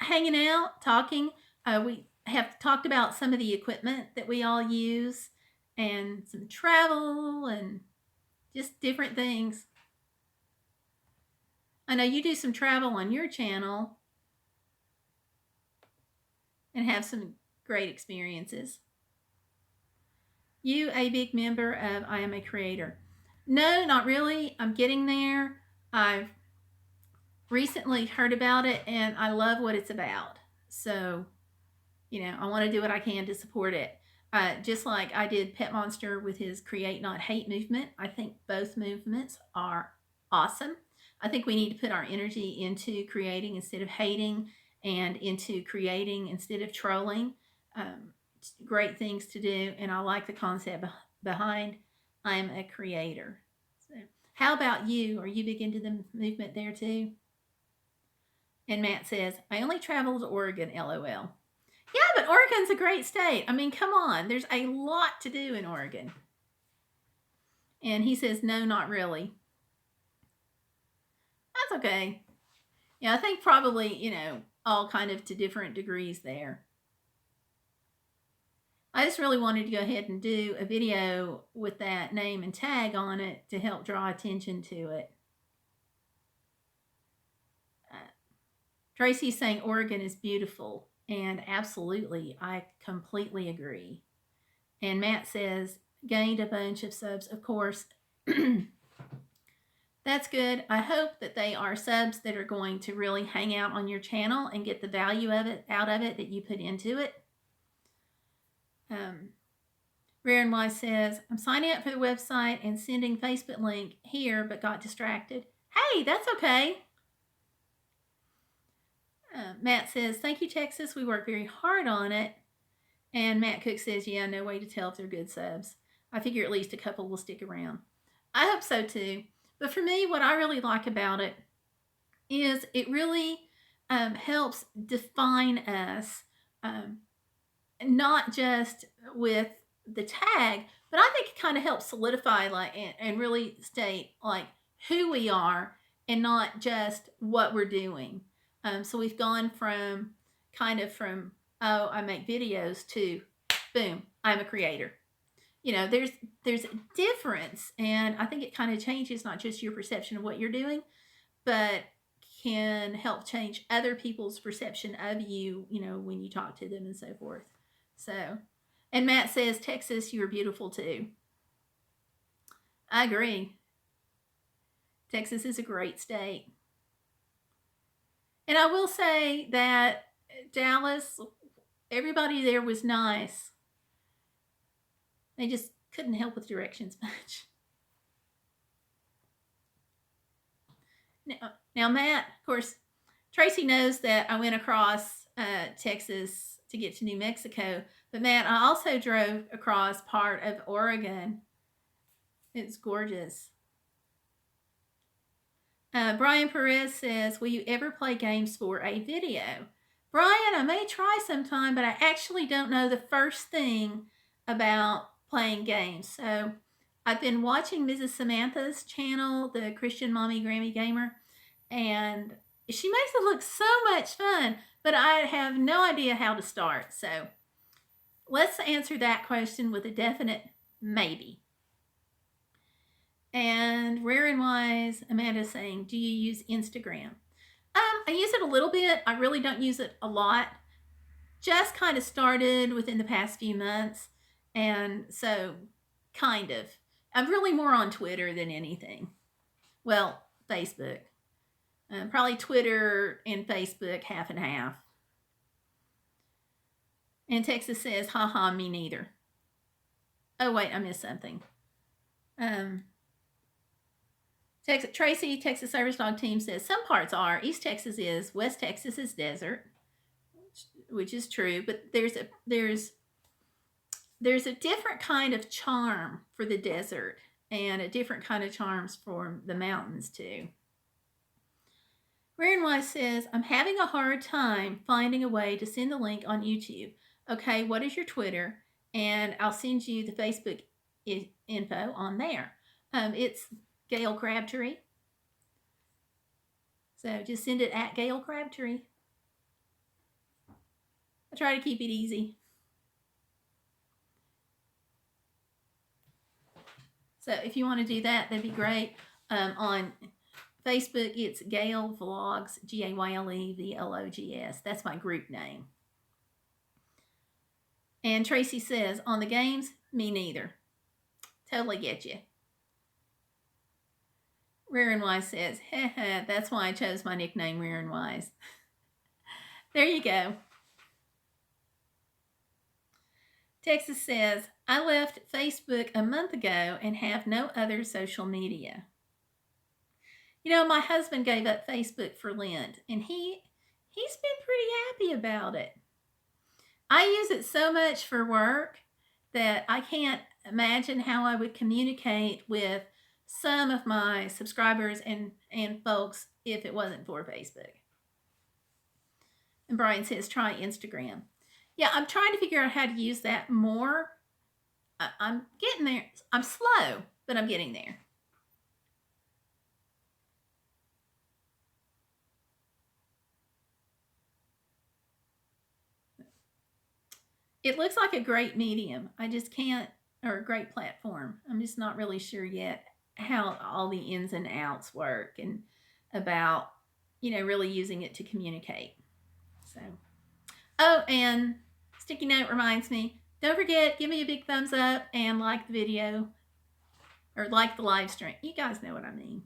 hanging out, talking. We have talked about some of the equipment that we all use and some travel and just different things. I know you do some travel on your channel and have some great experiences. You a big member of I Am a Creator? No, not really. I'm getting there. I've recently heard about it and I love what it's about. So, I want to do what I can to support it. Just like I did Pet Monster with his Create Not Hate movement. I think both movements are awesome. I think we need to put our energy into creating instead of hating and into creating instead of trolling. Great things to do, and I like the concept behind I'm a creator. So, how about you? Are you big into the movement there too? And Matt says, I only traveled to Oregon, LOL. Yeah, but Oregon's a great state. I mean, come on. There's a lot to do in Oregon. And he says, no, not really. That's okay. Yeah, I think probably, all kind of to different degrees there. I just really wanted to go ahead and do a video with that name and tag on it to help draw attention to it. Tracy's saying Oregon is beautiful, and absolutely, I completely agree. And Matt says, gained a bunch of subs, of course. That's good. I hope that they are subs that are going to really hang out on your channel and get the value of it out of it that you put into it. Rare and Wise says, I'm signing up for the website and sending Facebook link here, but got distracted. Hey, that's okay. Matt says, thank you, Texas. We work very hard on it. And Matt Cook says, yeah, no way to tell if they're good subs. I figure at least a couple will stick around. I hope so too. But for me, what I really like about it is it really helps define us, not just with the tag, but I think it kind of helps solidify and really state who we are and not just what we're doing. So we've gone from oh, I make videos to boom, I'm a creator. There's a difference, and I think it kind of changes not just your perception of what you're doing, but can help change other people's perception of you, when you talk to them and so forth. So, and Matt says, Texas, you're beautiful too. I agree. Texas is a great state. And I will say that Dallas, everybody there was nice. They just couldn't help with directions much. Now, Matt, of course, Tracy knows that I went across Texas to get to New Mexico. But, Matt, I also drove across part of Oregon. It's gorgeous. Brian Perez says, will you ever play games for a video? Brian, I may try sometime, but I actually don't know the first thing about playing games. So I've been watching Mrs. Samantha's channel, the Christian Mommy Grammy Gamer, and she makes it look so much fun, but I have no idea how to start. So let's answer that question with a definite maybe. And Rare and Wise, Amanda's saying, do you use Instagram? I use it a little bit. I really don't use it a lot. Just kind of started within the past few months. And so, kind of. I'm really more on Twitter than anything. Well, Facebook. Probably Twitter and Facebook, half and half. And Texas says, haha, me neither. Oh, wait, I missed something. Tracy, Texas Service Dog Team says, some parts are. East Texas is. West Texas is desert, which is true. But there's a different kind of charm for the desert and a different kind of charms for the mountains too. Rare and Wise says, I'm having a hard time finding a way to send the link on YouTube. Okay, what is your Twitter? And I'll send you the Facebook info on there. It's Gayle Crabtree. So just send it at Gayle Crabtree. I try to keep it easy. So if you want to do that, that'd be great. On Facebook, it's Gayle Vlogs, GaylevVlogs. That's my group name. And Tracy says, on the games, me neither. Totally get you. Rare and Wise says, that's why I chose my nickname, Rare and Wise. There you go. Texas says, I left Facebook a month ago and have no other social media. You know, my husband gave up Facebook for Lent, and he's been pretty happy about it. I use it so much for work that I can't imagine how I would communicate with some of my subscribers and folks if it wasn't for Facebook. And Brian says, try Instagram. Yeah, I'm trying to figure out how to use that more. I'm getting there. I'm slow, but I'm getting there. It looks like a great medium. I just can't, or a great platform. I'm just not really sure yet how all the ins and outs work and about, really using it to communicate. So, oh, and sticky note reminds me, don't forget, give me a big thumbs up and like the video or like the live stream. You guys know what I mean.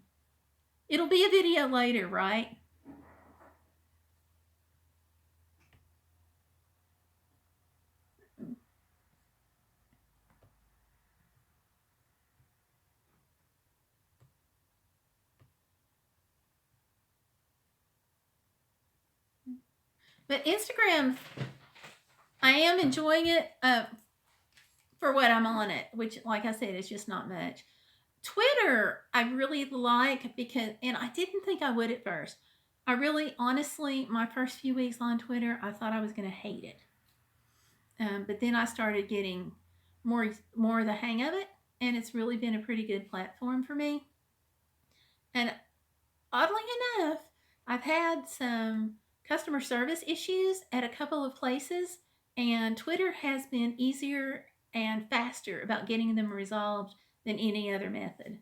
It'll be a video later, right? But Instagram, I am enjoying it for what I'm on it, which, like I said, is just not much. Twitter, I really like because, and I didn't think I would at first. I really, honestly, my first few weeks on Twitter, I thought I was going to hate it. But then I started getting more of the hang of it, and it's really been a pretty good platform for me. And oddly enough, I've had some customer service issues at a couple of places, and Twitter has been easier and faster about getting them resolved than any other method.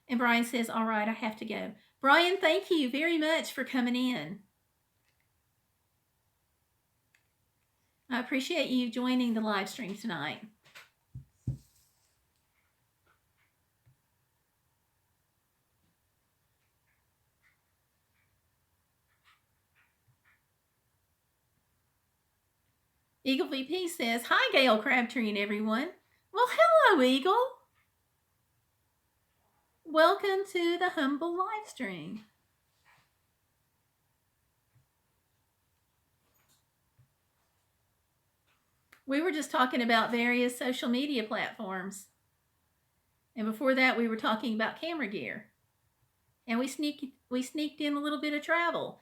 And Brian says, all right, I have to go. Brian, thank you very much for coming in. I appreciate you joining the live stream tonight. Eagle VP says, hi, Gayle Crabtree and everyone. Well, hello, Eagle. Welcome to the humble live stream. We were just talking about various social media platforms. And before that, we were talking about camera gear. And we sneaked in a little bit of travel.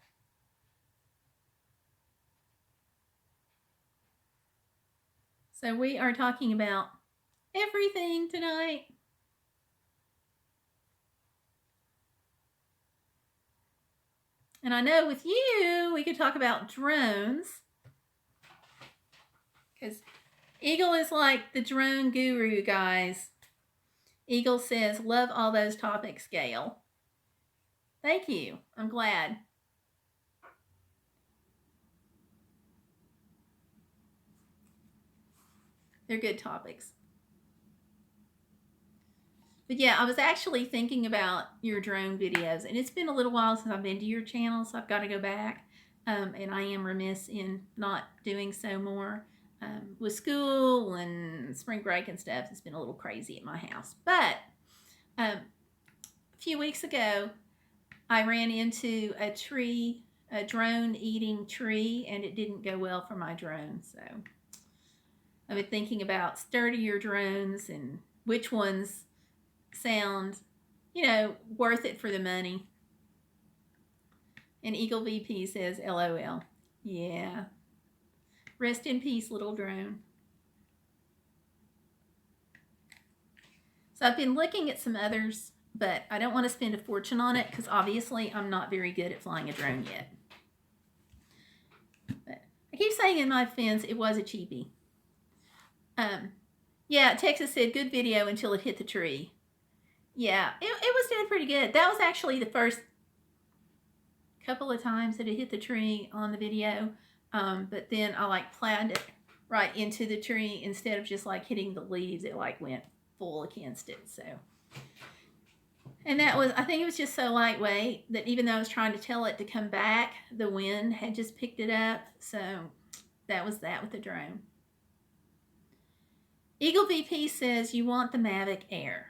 So we are talking about everything tonight. And I know with you, we could talk about drones. Because Eagle is like the drone guru, guys. Eagle says, love all those topics, Gayle. Thank you. I'm glad. They're good topics. But yeah, I was actually thinking about your drone videos, and it's been a little while since I've been to your channel, so I've got to go back. And I am remiss in not doing so more. With school and spring break and stuff, it's been a little crazy at my house. But a few weeks ago, I ran into a drone eating tree, and it didn't go well for my drone. So I've been thinking about sturdier drones and which ones sound, worth it for the money. And Eagle VP says, LOL. Yeah. Rest in peace, little drone. So I've been looking at some others, but I don't want to spend a fortune on it because obviously I'm not very good at flying a drone yet. But I keep saying in my defense, it was a cheapie. Yeah, Texas said, good video until it hit the tree. Yeah, it was doing pretty good. That was actually the first couple of times that it hit the tree on the video. But then I plowed it right into the tree instead of just hitting the leaves. It went full against it. So, and I think it was just so lightweight that even though I was trying to tell it to come back, the wind had just picked it up. So that was that with the drone. Eagle VP says, you want the Mavic Air.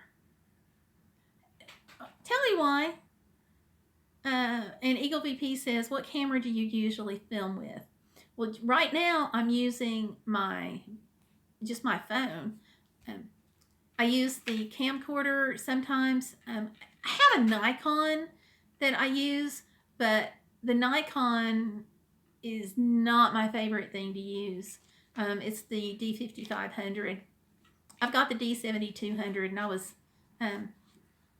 Tell me why. And Eagle VP says, what camera do you usually film with? Well, right now I'm using just my phone. I use the camcorder sometimes. I have a Nikon that I use, but the Nikon is not my favorite thing to use. It's the D5500. I've got the D7200, and I was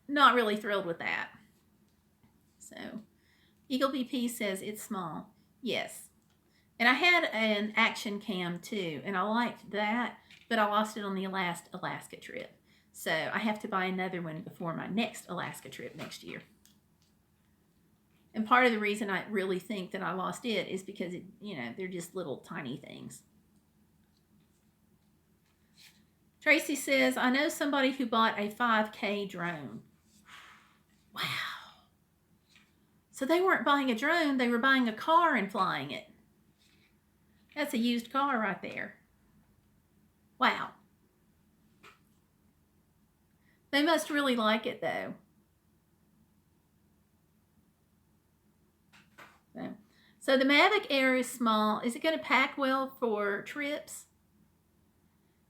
not really thrilled with that. So, Eagle VP says it's small. Yes. And I had an action cam too, and I liked that, but I lost it on the last Alaska trip. So I have to buy another one before my next Alaska trip next year. And part of the reason I really think that I lost it is because they're just little tiny things. Tracy says, I know somebody who bought a 5K drone. Wow. So they weren't buying a drone, they were buying a car and flying it. That's a used car right there. Wow. They must really like it though. So the Mavic Air is small. Is it going to pack well for trips?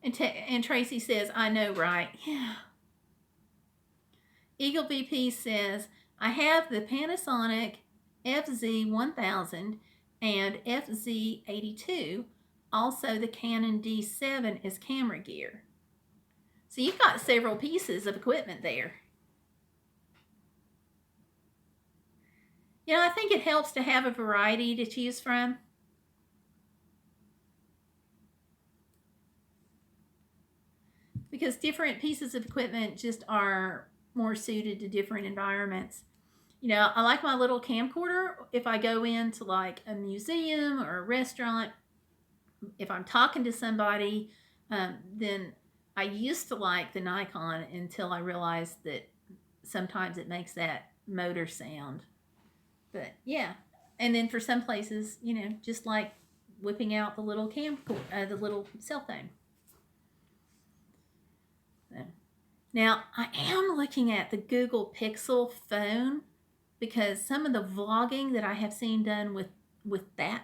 And Tracy says, I know, right? Yeah. Eagle VP says, I have the Panasonic FZ1000 and FZ82, also the Canon D7 as camera gear. So you've got several pieces of equipment there. I think it helps to have a variety to choose from. Because different pieces of equipment just are more suited to different environments. I like my little camcorder if I go into a museum or a restaurant. If I'm talking to somebody, then I used to like the Nikon until I realized that sometimes it makes that motor sound. But yeah, and then for some places, just like whipping out the little the little cell phone. Now, I am looking at the Google Pixel phone because some of the vlogging that I have seen done with that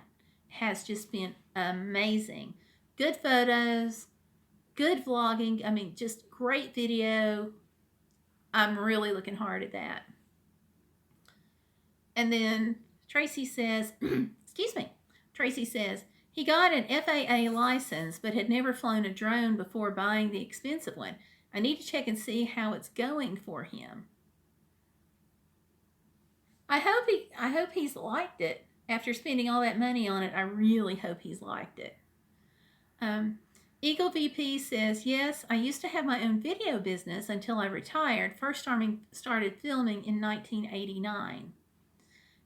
has just been amazing. Good photos, good vlogging. I mean, just great video. I'm really looking hard at that. And then Tracy says, excuse me, Tracy says, he got an FAA license but had never flown a drone before buying the expensive one. I need to check and see how it's going for him. I hope he's liked it. After spending all that money on it, I really hope he's liked it. Eagle VP says, yes, I used to have my own video business until I retired. First started filming in 1989.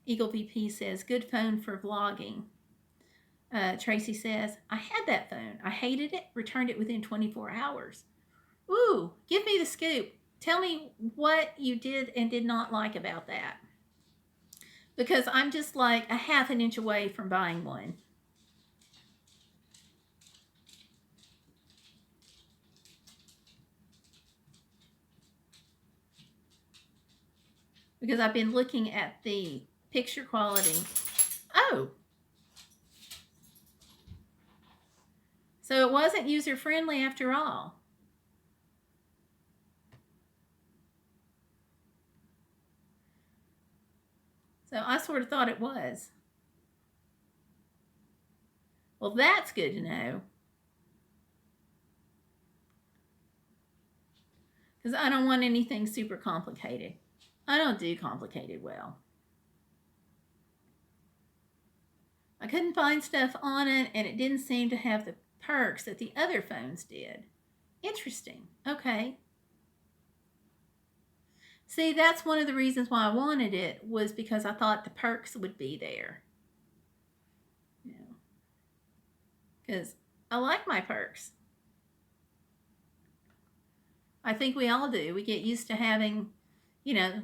Eagle VP says, good phone for vlogging. Tracy says, I had that phone. I hated it, returned it within 24 hours. Ooh, give me the scoop. Tell me what you did and did not like about that. Because I'm just like a half an inch away from buying one. Because I've been looking at the picture quality. Oh. So it wasn't user-friendly after all. So I sort of thought it was. Well, that's good to know. Because I don't want anything super complicated. I don't do complicated well. I couldn't find stuff on it, and it didn't seem to have the perks that the other phones did. Interesting. Okay. See, that's one of the reasons why I wanted it, was because I thought the perks would be there. You know, because I like my perks. I think we all do. We get used to having, you know,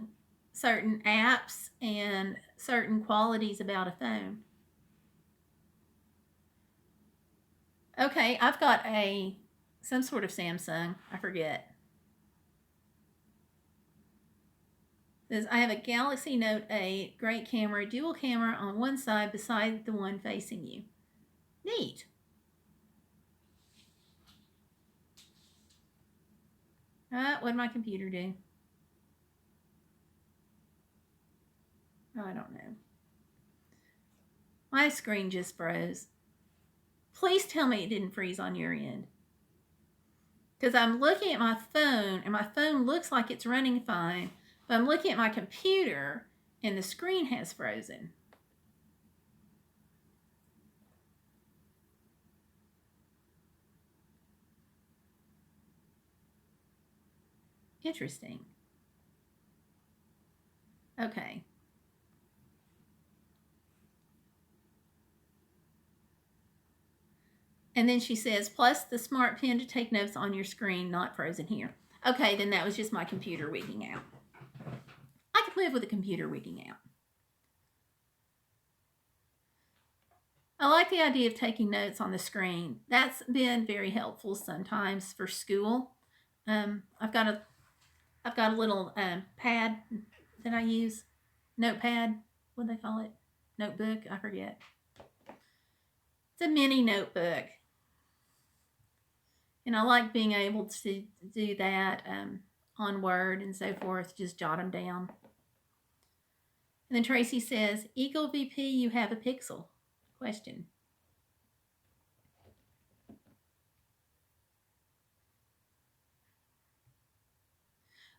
certain apps and certain qualities about a phone. Okay, I've got some sort of Samsung. I forget. Says I have a Galaxy Note 8, great camera, dual camera on one side beside the one facing you. Neat. What did my computer do? I don't know. My screen just froze. Please tell me it didn't freeze on your end. Because I'm looking at my phone, and my phone looks like it's running fine, but I'm looking at my computer, and the screen has frozen. Interesting. Okay. And then she says, plus the smart pen to take notes on your screen, not frozen here. Okay, then that was just my computer wigging out. I could live with a computer wigging out. I like the idea of taking notes on the screen. That's been very helpful sometimes for school. I've got a little pad that I use, notepad. What do they call it? Notebook. I forget. It's a mini notebook, and I like being able to do that on Word and so forth. Just jot them down. And then Tracy says, Eagle VP, you have a Pixel? Question.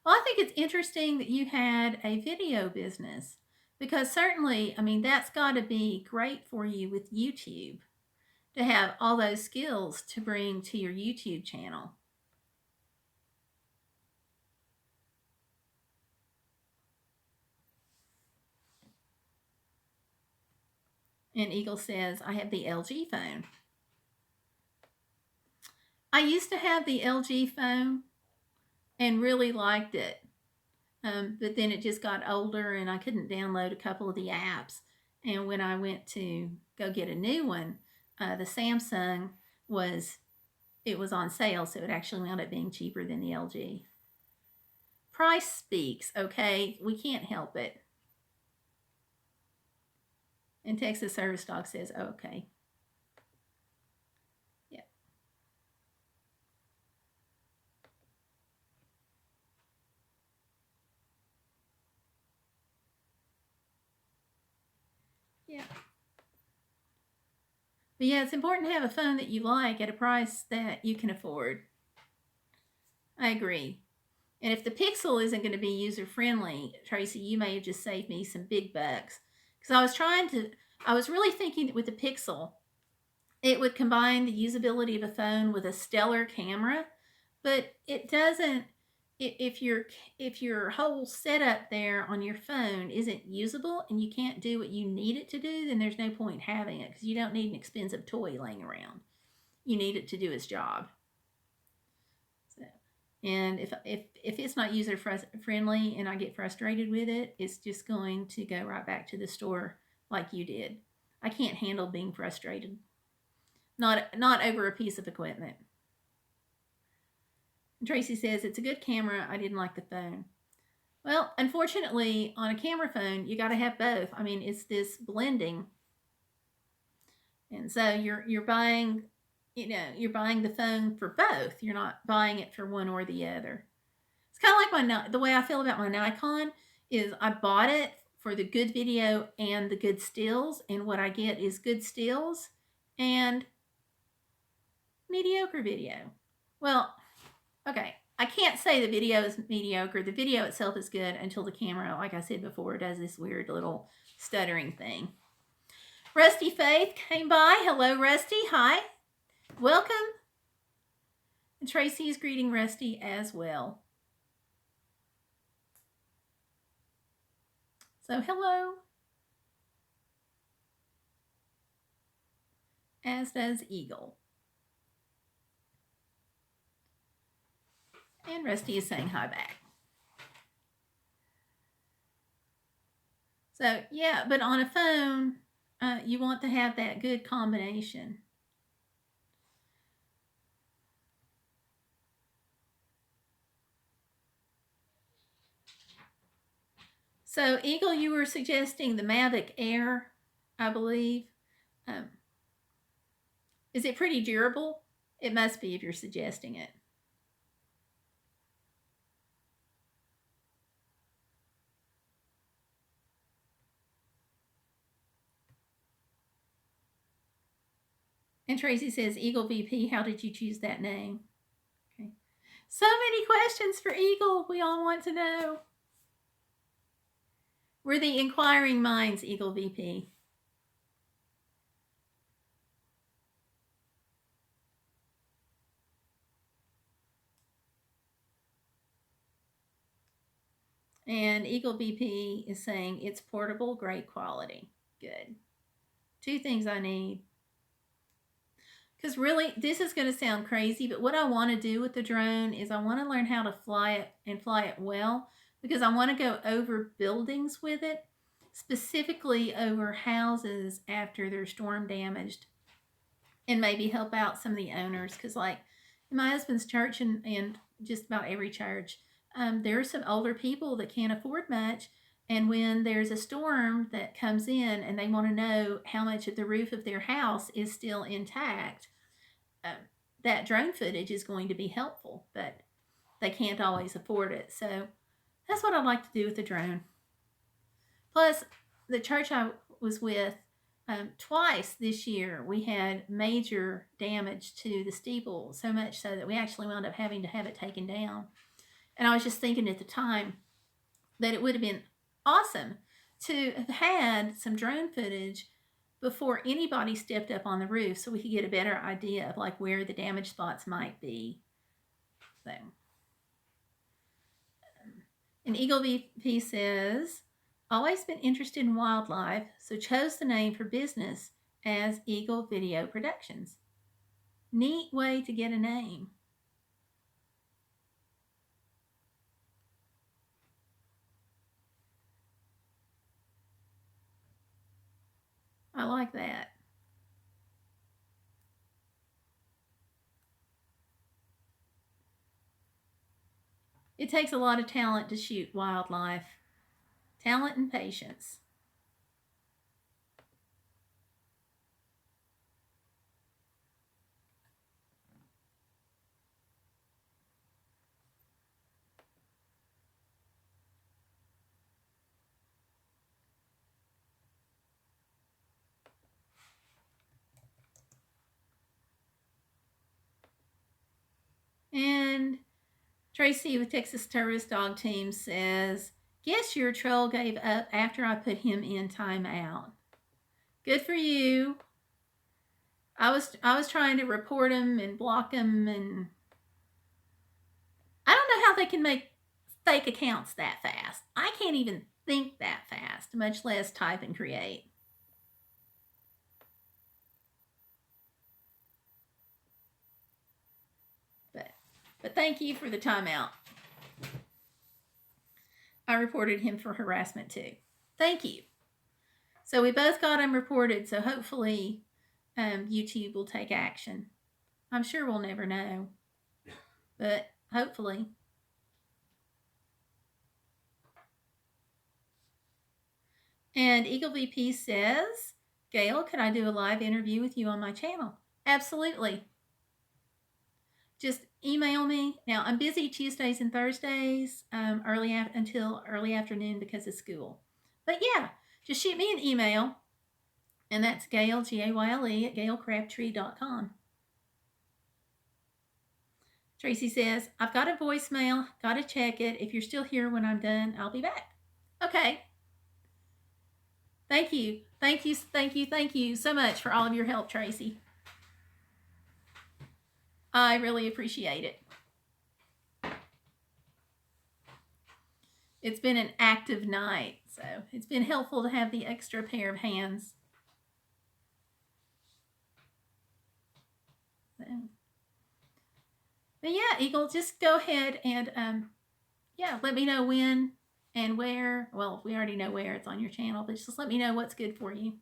Well, I think it's interesting that you had a video business, because certainly, I mean, that's got to be great for you with YouTube to have all those skills to bring to your YouTube channel. And Eagle says, I have the LG phone. I used to have the LG phone and really liked it. But then it just got older and I couldn't download a couple of the apps. And when I went to go get a new one, the Samsung was on sale, so it actually wound up being cheaper than the LG. Price speaks, okay? We can't help it. And Texas Service Dog says, oh, okay. Yeah. Yeah. But yeah, it's important to have a phone that you like at a price that you can afford. I agree. And if the Pixel isn't going to be user friendly, Tracy, you may have just saved me some big bucks. Because I was really thinking that with the Pixel, it would combine the usability of a phone with a stellar camera, but it doesn't. If your whole setup there on your phone isn't usable and you can't do what you need it to do, then there's no point having it, because you don't need an expensive toy laying around. You need it to do its job. So, and if it's not user friendly and I get frustrated with it, it's just going to go right back to the store like you did. I can't handle being frustrated. Not over a piece of equipment. Tracy says, it's a good camera. I didn't like the phone. Well, unfortunately, on a camera phone, you got to have both. I mean, it's this blending. And so you're buying, you're buying the phone for both. You're not buying it for one or the other. It's kind of like the way I feel about my Nikon is I bought it for the good video and the good stills, and what I get is good stills and mediocre video. Well, okay, I can't say the video is mediocre. The video itself is good until the camera, like I said before, does this weird little stuttering thing. Rusty Faith came by. Hello, Rusty. Hi. Welcome. And Tracy is greeting Rusty as well. So, hello. As does Eagle. And Rusty is saying hi back. So, yeah, but on a phone, you want to have that good combination. So, Eagle, you were suggesting the Mavic Air, I believe. Is it pretty durable? It must be if you're suggesting it. And Tracy says, Eagle VP, how did you choose that name? Okay. So many questions for Eagle. We all want to know. We're the inquiring minds, Eagle VP. And Eagle VP is saying it's portable, great quality. Good. 2 things I need. Because really, this is going to sound crazy, but what I want to do with the drone is I want to learn how to fly it and fly it well, because I want to go over buildings with it, specifically over houses after they're storm damaged, and maybe help out some of the owners. Because like in my husband's church and just about every church, there are some older people that can't afford much, and when there's a storm that comes in and they want to know how much of the roof of their house is still intact, that drone footage is going to be helpful, but they can't always afford it. So that's what I'd like to do with the drone. Plus, the church I was with, twice this year, we had major damage to the steeple, so much so that we actually wound up having to have it taken down. And I was just thinking at the time that it would have been awesome to have had some drone footage before anybody stepped up on the roof, so we could get a better idea of like where the damage spots might be. So, and Eagle VP says, always been interested in wildlife, so chose the name for business as Eagle Video Productions. Neat way to get a name. I like that. It takes a lot of talent to shoot wildlife. Talent and patience. And Tracy with Texas Tourist Dog Team says, guess your troll gave up after I put him in timeout. Good for you. I was trying to report him and block him, and I don't know how they can make fake accounts that fast. I can't even think that fast, much less type and create. But thank you for the timeout. I reported him for harassment too. Thank you. So we both got him reported, so hopefully YouTube will take action. I'm sure we'll never know, but hopefully. And Eagle VP says, Gayle, could I do a live interview with you on my channel? Absolutely. Just email me. Now, I'm busy Tuesdays and Thursdays until early afternoon because of school. But yeah, just shoot me an email, and that's Gayle, Gayle, at GayleCrabtree.com. Tracy says, I've got a voicemail, got to check it. If you're still here when I'm done, I'll be back. Okay. Thank you. Thank you. Thank you. Thank you so much for all of your help, Tracy. I really appreciate it. It's been an active night, so it's been helpful to have the extra pair of hands. So. But yeah, Eagle, just go ahead and let me know when and where. Well, we already know where, it's on your channel, but just let me know what's good for you.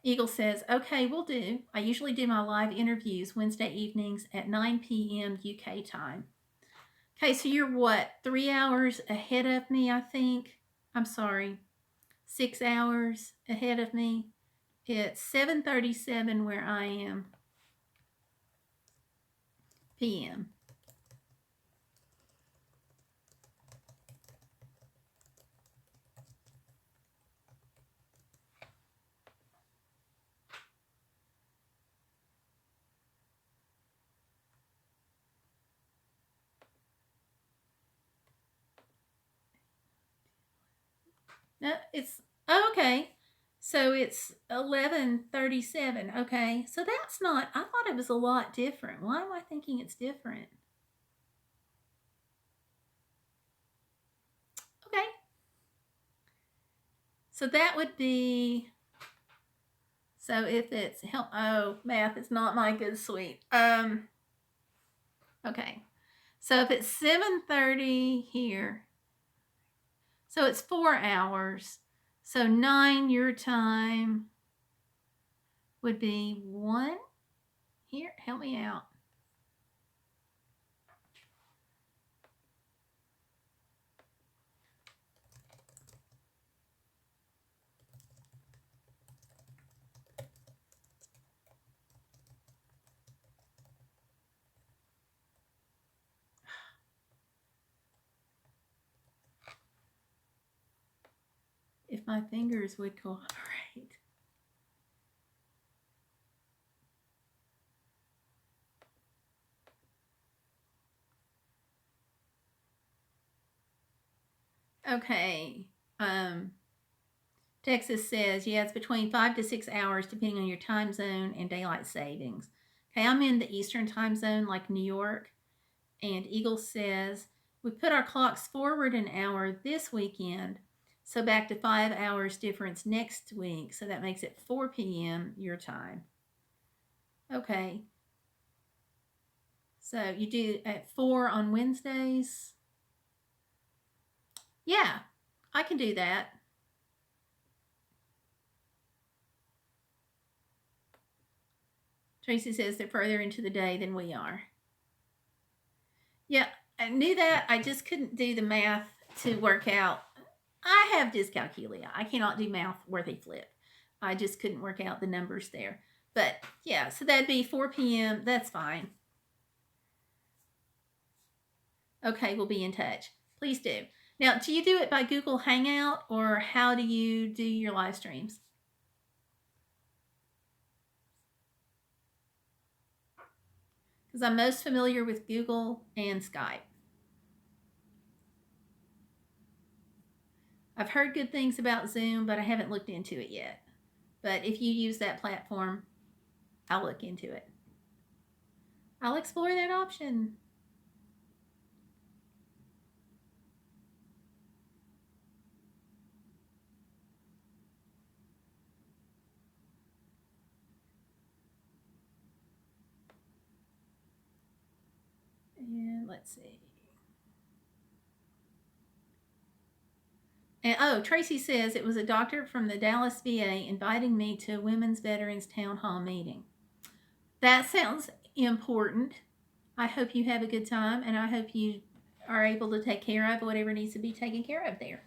Eagle says, okay, will do. I usually do my live interviews Wednesday evenings at 9 p.m. UK time. Okay, so you're what, 3 hours ahead of me, I think? I'm sorry, 6 hours ahead of me. It's 7:37 where I am p.m. No, it's okay. So it's 11:37. Okay, so that's not. I thought it was a lot different. Why am I thinking it's different? Okay. So that would be. So if it's math is not my good sweet. Okay. So if it's 7:30 here, so it's 4 hours. So 9 your time would be 1 here. Help me out. If my fingers would cooperate. Okay. Texas says, yeah, it's between 5 to 6 hours depending on your time zone and daylight savings. Okay, I'm in the Eastern time zone like New York. And Eagle says, we put our clocks forward an hour this weekend, so back to 5 hours difference next week. So that makes it 4 p.m. your time. Okay. So you do at 4 on Wednesdays? Yeah, I can do that. Tracy says they're further into the day than we are. Yeah, I knew that. I just couldn't do the math to work out. I have dyscalculia. I cannot do math worth a flip. I just couldn't work out the numbers there. But yeah, so that'd be 4 p.m. That's fine. Okay, we'll be in touch. Please do. Now, do you do it by Google Hangout, or how do you do your live streams? Because I'm most familiar with Google and Skype. I've heard good things about Zoom, but I haven't looked into it yet. But if you use that platform, I'll look into it. I'll explore that option. And let's see. And Tracy says it was a doctor from the Dallas VA inviting me to a Women's Veterans Town Hall meeting. That sounds important. I hope you have a good time, and I hope you are able to take care of whatever needs to be taken care of there.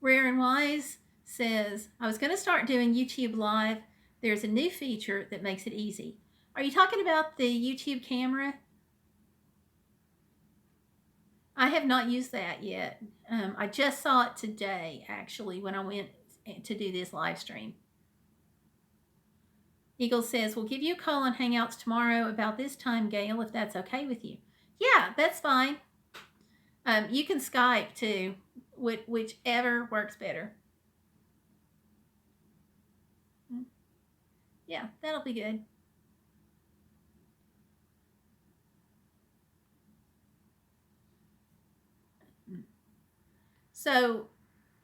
Rare and Wise says, I was going to start doing YouTube Live. There's a new feature that makes it easy. Are you talking about the YouTube camera? I have not used that yet. I just saw it today, actually, when I went to do this live stream. Eagle says, we'll give you a call on Hangouts tomorrow about this time, Gayle, if that's okay with you. Yeah, that's fine. You can Skype too, whichever works better. Yeah, that'll be good. So,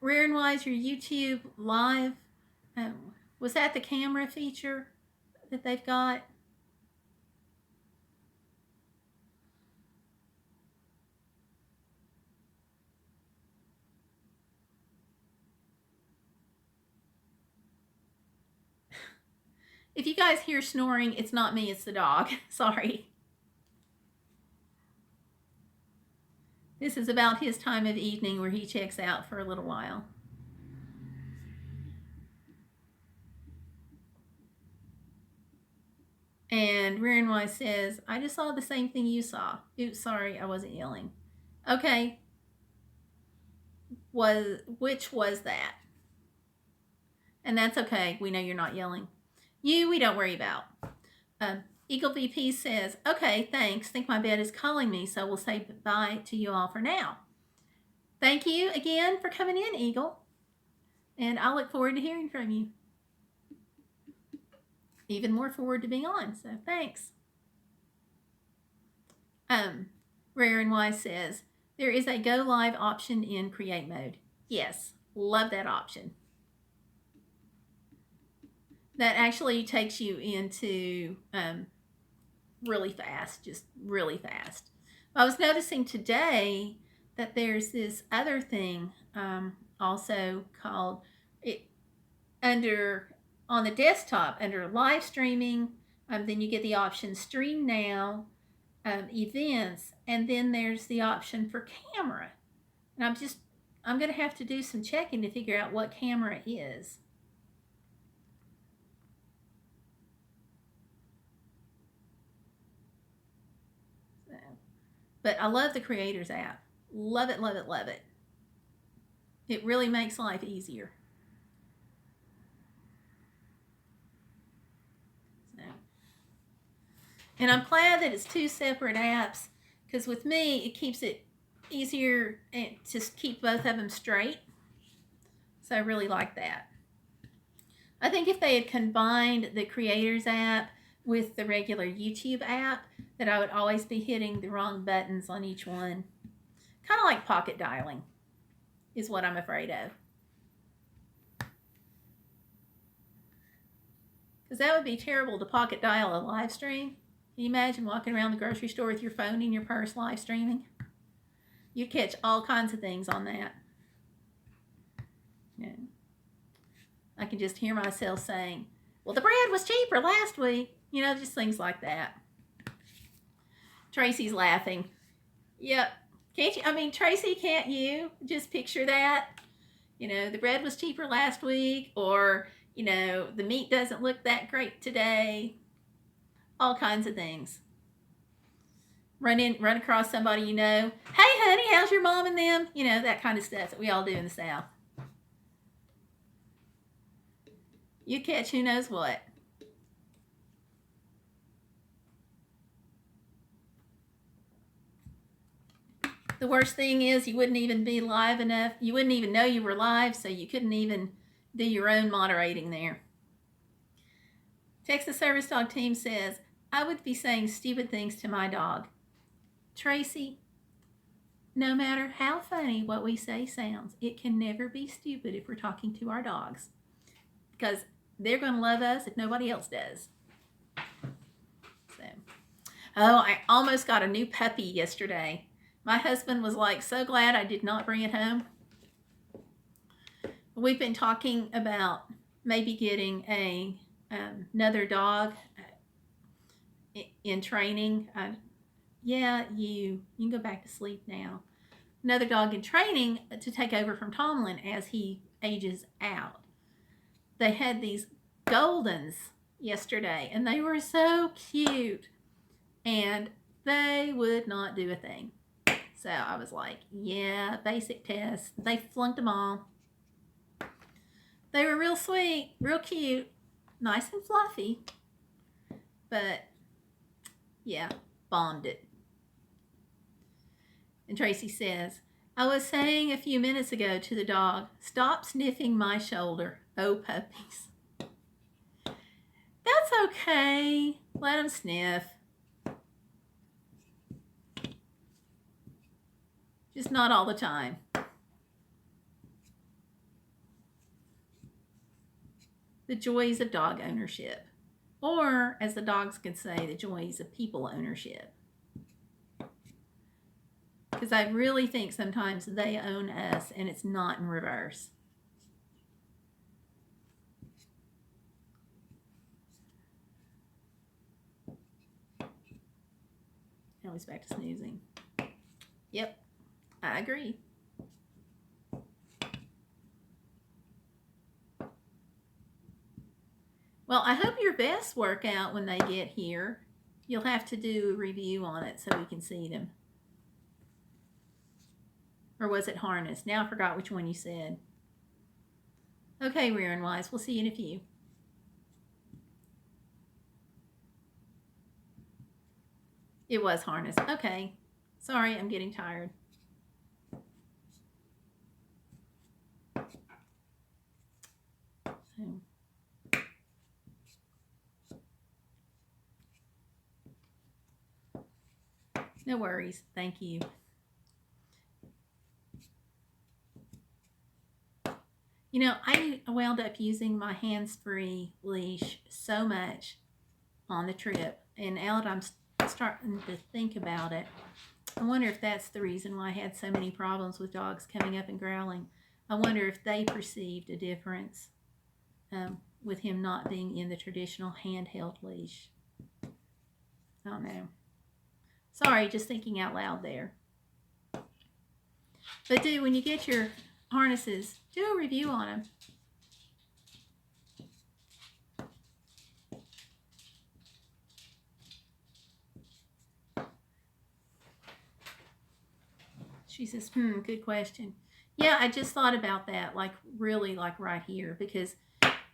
Rare and Wise, your YouTube live, was that the camera feature that they've got? If you guys hear snoring, it's not me, it's the dog. Sorry. This is about his time of evening where he checks out for a little while. And Rear and Wise says, I just saw the same thing you saw. Oops, sorry, I wasn't yelling. Okay. Which was that? And that's okay. We know you're not yelling. You, we don't worry about. Eagle VP says, okay, thanks. Think my bed is calling me, so we'll say bye to you all for now. Thank you again for coming in, Eagle. And I'll look forward to hearing from you. Even more forward to being on, so thanks. Rare and Wise says, there is a go live option in create mode. Yes, love that option. That actually takes you into really fast, just really fast. I was noticing today that there's this other thing also called it under on the desktop under live streaming. Then you get the option stream now, events, and then there's the option for camera. And I'm going to have to do some checking to figure out what camera is. But I love the Creators app. Love it, love it, love it. It really makes life easier. So. And I'm glad that it's two separate apps, because with me, it keeps it easier to keep both of them straight. So I really like that. I think if they had combined the Creators app with the regular YouTube app, that I would always be hitting the wrong buttons on each one. Kind of like pocket dialing is what I'm afraid of. Because that would be terrible to pocket dial a live stream. Can you imagine walking around the grocery store with your phone in your purse live streaming? You'd catch all kinds of things on that. Yeah. I can just hear myself saying, well, the bread was cheaper last week. You know, just things like that. Tracy's laughing. Yep. Can't you? I mean, Tracy, can't you just picture that? You know, the bread was cheaper last week, or, you know, the meat doesn't look that great today. All kinds of things. Run across somebody you know. Hey, honey, how's your mom and them? You know, that kind of stuff that we all do in the South. You catch who knows what. The worst thing is you wouldn't even be live enough. You wouldn't even know you were live, so you couldn't even do your own moderating there. Texas Service Dog Team says, I would be saying stupid things to my dog. Tracy, no matter how funny what we say sounds, it can never be stupid if we're talking to our dogs. Because they're going to love us if nobody else does. So, I almost got a new puppy yesterday. My husband was like, so glad I did not bring it home. We've been talking about maybe getting another dog in training. Yeah, you can go back to sleep now. Another dog in training to take over from Tomlin as he ages out. They had these Goldens yesterday, and they were so cute, and they would not do a thing. So I was like, yeah, basic tests. They flunked them all. They were real sweet, real cute, nice and fluffy. But yeah, bombed it. And Tracy says, I was saying a few minutes ago to the dog, stop sniffing my shoulder. Oh, puppies. That's okay. Let them sniff. Just not all the time. The joys of dog ownership. Or, as the dogs could say, the joys of people ownership. Because I really think sometimes they own us and it's not in reverse. Now he's back to snoozing. Yep, I agree. Well, I hope your vests work out when they get here. You'll have to do a review on it so we can see them. Or was it harness? Now I forgot which one you said. Okay, Rear and Wise, we'll see you in a few. It was harness. Okay. Sorry, I'm getting tired. No worries. Thank you. You know, I wound up using my hands-free leash so much on the trip. And now that I'm starting to think about it, I wonder if that's the reason why I had so many problems with dogs coming up and growling. I wonder if they perceived a difference with him not being in the traditional handheld leash. I don't know. Sorry, just thinking out loud there. But when you get your harnesses, do a review on them. She says, good question. Yeah, I just thought about that, like really like right here, because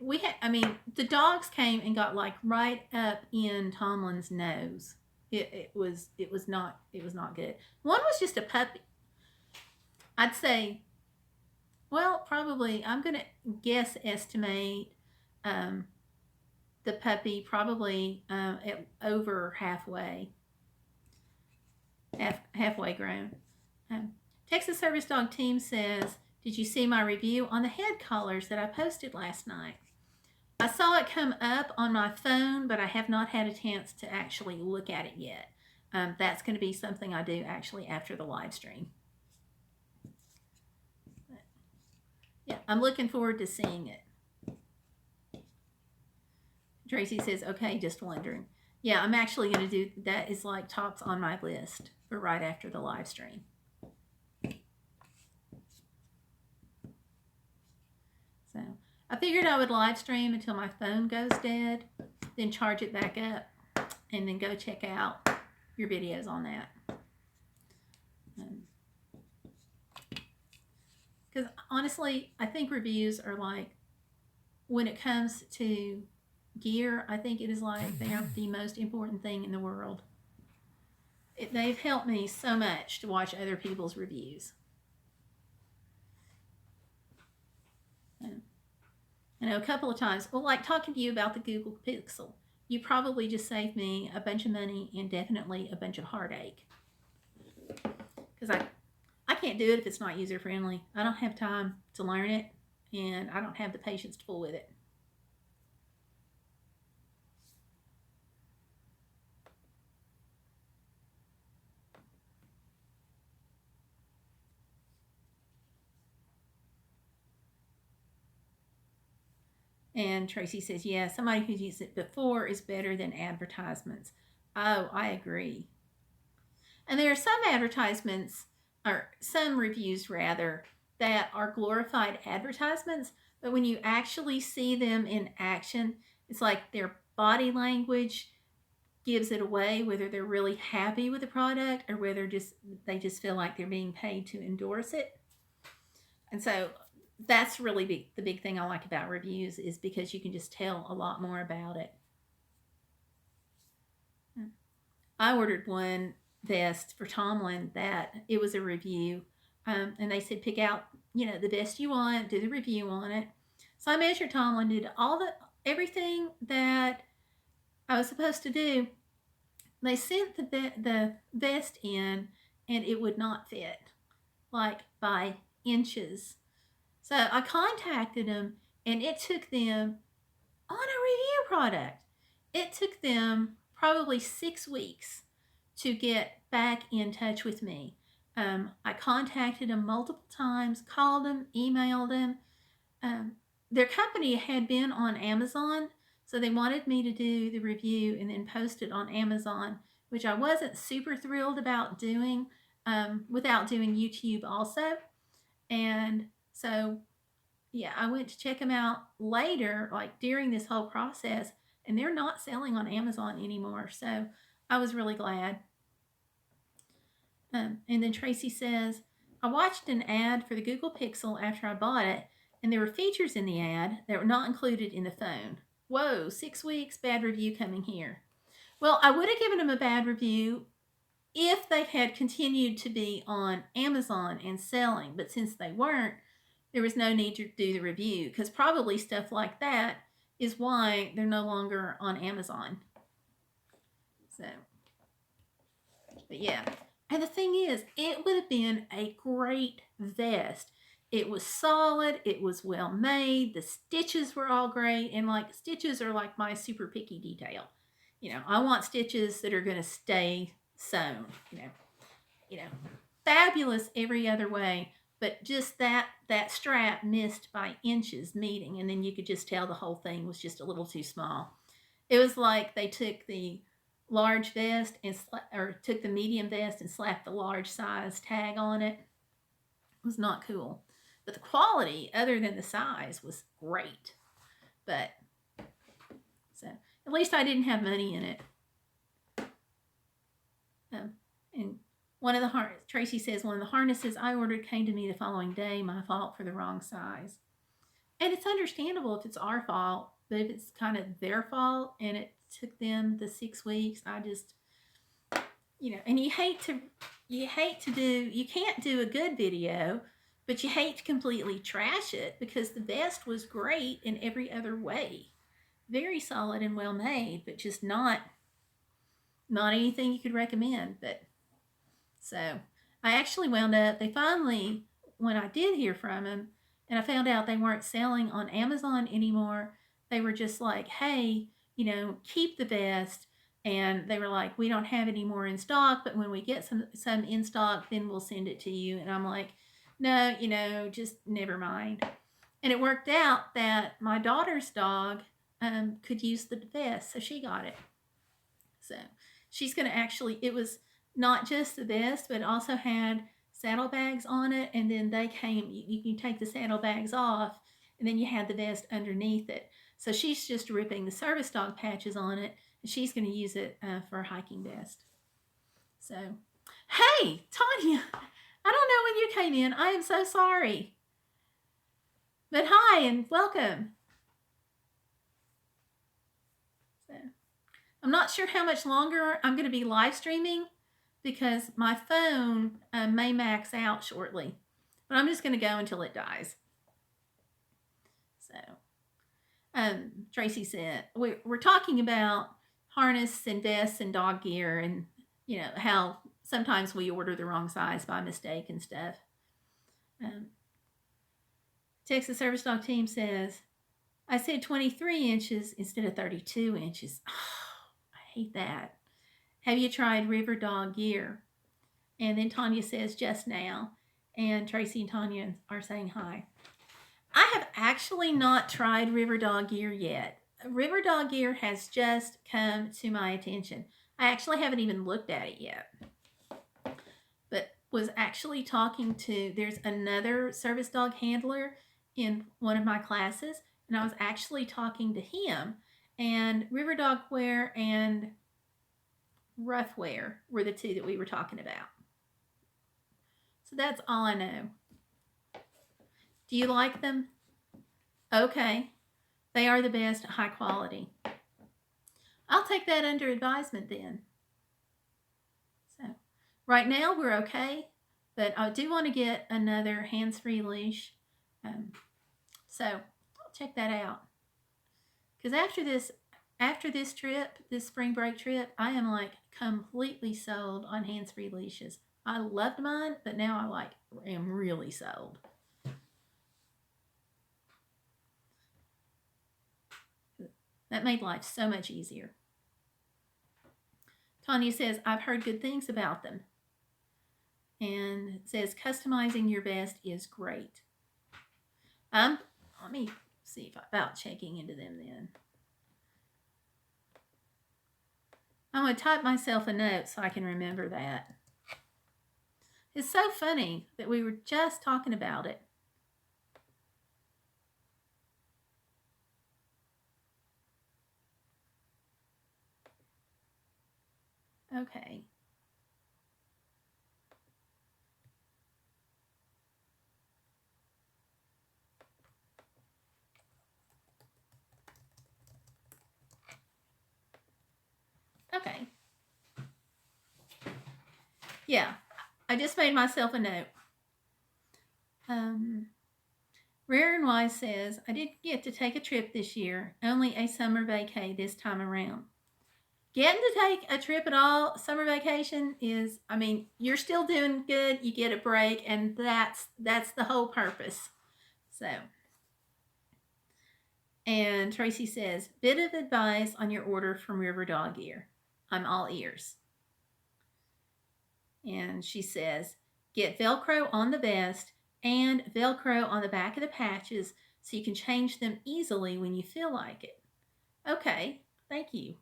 the dogs came and got like right up in Tomlin's nose. It was not good. One was just a puppy. I'd say, well, probably I'm gonna estimate the puppy probably at over halfway grown. Texas Service Dog Team says, did you see my review on the head collars that I posted last night? I saw it come up on my phone, but I have not had a chance to actually look at it yet. That's going to be something I do actually after the live stream. But, yeah, I'm looking forward to seeing it. Tracy says, okay, just wondering. Yeah, I'm actually going to do that. Is like tops on my list for right after the live stream. So I figured I would live stream until my phone goes dead, then charge it back up, and then go check out your videos on that. Because honestly, I think reviews are like, when it comes to gear, I think it is like they are the most important thing in the world. They've helped me so much to watch other people's reviews. I know a couple of times, well, like talking to you about the Google Pixel, you probably just saved me a bunch of money and definitely a bunch of heartache. Because I can't do it if it's not user friendly. I don't have time to learn it, and I don't have the patience to fool with it. And Tracy says, yeah, somebody who's used it before is better than advertisements. Oh, I agree. And there are some advertisements, or some reviews rather, that are glorified advertisements, but when you actually see them in action, it's like their body language gives it away, whether they're really happy with the product or whether they just feel like they're being paid to endorse it. And so that's really the big thing I like about reviews, is because you can just tell a lot more about it. I ordered one vest for Tomlin that it was a review, and they said pick out the vest you want, do the review on it. So I measured Tomlin, did everything that I was supposed to do. They sent the vest in, and it would not fit, like by inches. So I contacted them, and it took them on a review product. It took them probably 6 weeks to get back in touch with me. I contacted them multiple times, called them, emailed them. Their company had been on Amazon, so they wanted me to do the review and then post it on Amazon, which I wasn't super thrilled about doing without doing YouTube also. And so, yeah, I went to check them out later, like during this whole process, and they're not selling on Amazon anymore. So I was really glad. And then Tracy says, I watched an ad for the Google Pixel after I bought it, and there were features in the ad that were not included in the phone. Whoa, 6 weeks, bad review coming here. Well, I would have given them a bad review if they had continued to be on Amazon and selling, but since they weren't, there was no need to do the review, because probably stuff like that is why they're no longer on Amazon. So, but yeah. And the thing is, it would have been a great vest. It was solid, it was well made, the stitches were all great, and like stitches are like my super picky detail. I want stitches that are going to stay sewn, fabulous every other way, but just that strap missed by inches meeting, and then you could just tell the whole thing was just a little too small. It was like they took the large vest or took the medium vest and slapped the large size tag on it. It was not cool. But the quality, other than the size, was great. But so at least I didn't have money in it. And Tracy says, one of the harnesses I ordered came to me the following day. My fault for the wrong size. And it's understandable if it's our fault, but if it's kind of their fault and it took them the 6 weeks, I just, and you can't do a good video, but you hate to completely trash it, because the vest was great in every other way. Very solid and well made, but just not anything you could recommend. But so I actually wound up, when I did hear from them, and I found out they weren't selling on Amazon anymore, they were just like, hey, keep the vest. And they were like, we don't have any more in stock, but when we get some in stock, then we'll send it to you. And I'm like, no, just never mind. And it worked out that my daughter's dog could use the vest, so she got it. So she's going to it was not just the vest, but it also had saddlebags on it. And then you can take the saddlebags off, and then you had the vest underneath it. So she's just ripping the service dog patches on it, and she's going to use it for a hiking vest. So, hey, Tanya, I don't know when you came in. I am so sorry. But hi and welcome. So, I'm not sure how much longer I'm going to be live streaming, because my phone may max out shortly. But I'm just going to go until it dies. So, Tracy said, we're talking about harness and vests and dog gear, and how sometimes we order the wrong size by mistake and stuff. Texas Service Dog Team says, I said 23 inches instead of 32 inches. Oh, I hate that. Have you tried River Dog gear? And then Tanya says, just now. And Tracy and Tanya are saying hi. I have actually not tried River Dog gear yet. River Dog gear has just come to my attention. I actually haven't even looked at it yet. But was actually talking to, there's another service dog handler in one of my classes, and I was actually talking to him. And River Dog Wear and rough wear were the two that we were talking about. So that's all I know. Do you like them? Okay. They are the best, high quality. I'll take that under advisement then. So right now we're okay, but I do want to get another hands-free leash. So I'll check that out. Because after this trip, this spring break trip, I am like completely sold on hands-free leashes. I loved mine, but now I am really sold. That made life so much easier. Tanya says, I've heard good things about them. And says, customizing your vest is great. Let me see about checking into them then. I'm going to type myself a note so I can remember that. It's so funny that we were just talking about it. Okay. Okay. Yeah, I just made myself a note. Rare and Wise says, I didn't get to take a trip this year, only a summer vacay this time around. Getting to take a trip at all, summer vacation is, I mean, you're still doing good, you get a break, and that's the whole purpose. So, and Tracy says, bit of advice on your order from River Dog Gear. I'm all ears. And she says, get Velcro on the vest and Velcro on the back of the patches so you can change them easily when you feel like it. Okay, thank you.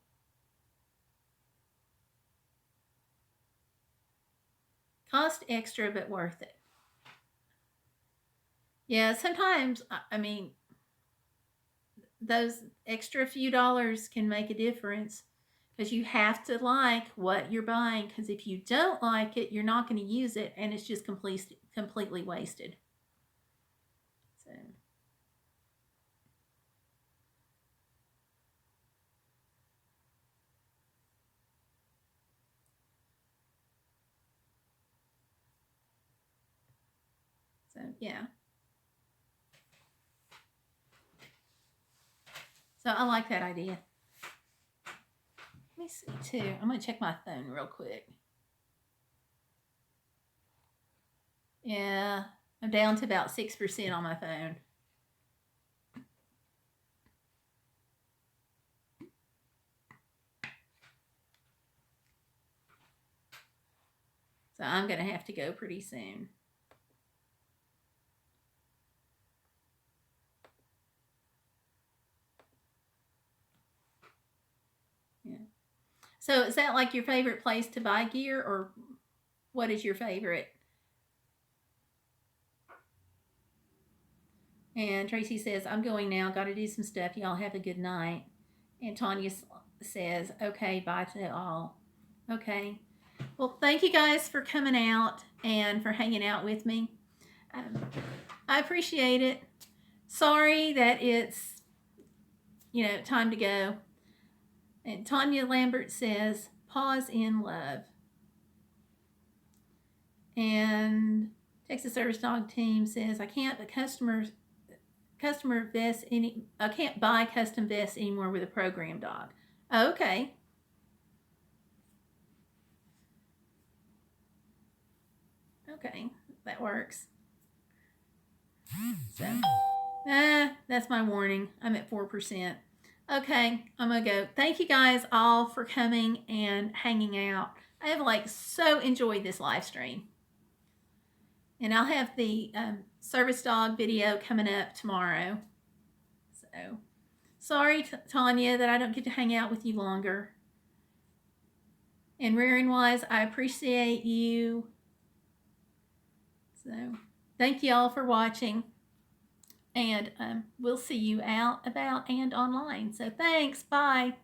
Cost extra, but worth it. Yeah, sometimes, I mean, those extra few dollars can make a difference because you have to like what you're buying, because if you don't like it, you're not going to use it and it's just completely wasted. So yeah. So I like that idea. Let me see too. I'm going to check my phone real quick. Yeah, I'm down to about 6% on my phone. So I'm going to have to go pretty soon. Yeah. So is that like your favorite place to buy gear, or what is your favorite? And Tracy says, I'm going now. Got to do some stuff. Y'all have a good night. And Tanya says, okay, bye to all. Okay. Well, thank you guys for coming out and for hanging out with me. I appreciate it. Sorry that it's, time to go. And Tanya Lambert says, pause in love. And Texas Service Dog Team says, I can't buy custom vests anymore with a program dog. Okay. Okay, that works. So, that's my warning. I'm at 4%. Okay, I'm gonna go. Thank you guys all for coming and hanging out. I have so enjoyed this live stream. And I'll have the service dog video coming up tomorrow. So, sorry, Tanya, that I don't get to hang out with you longer. And Rearing Wise, I appreciate you. So, thank you all for watching. And we'll see you out, about, and online. So, thanks. Bye.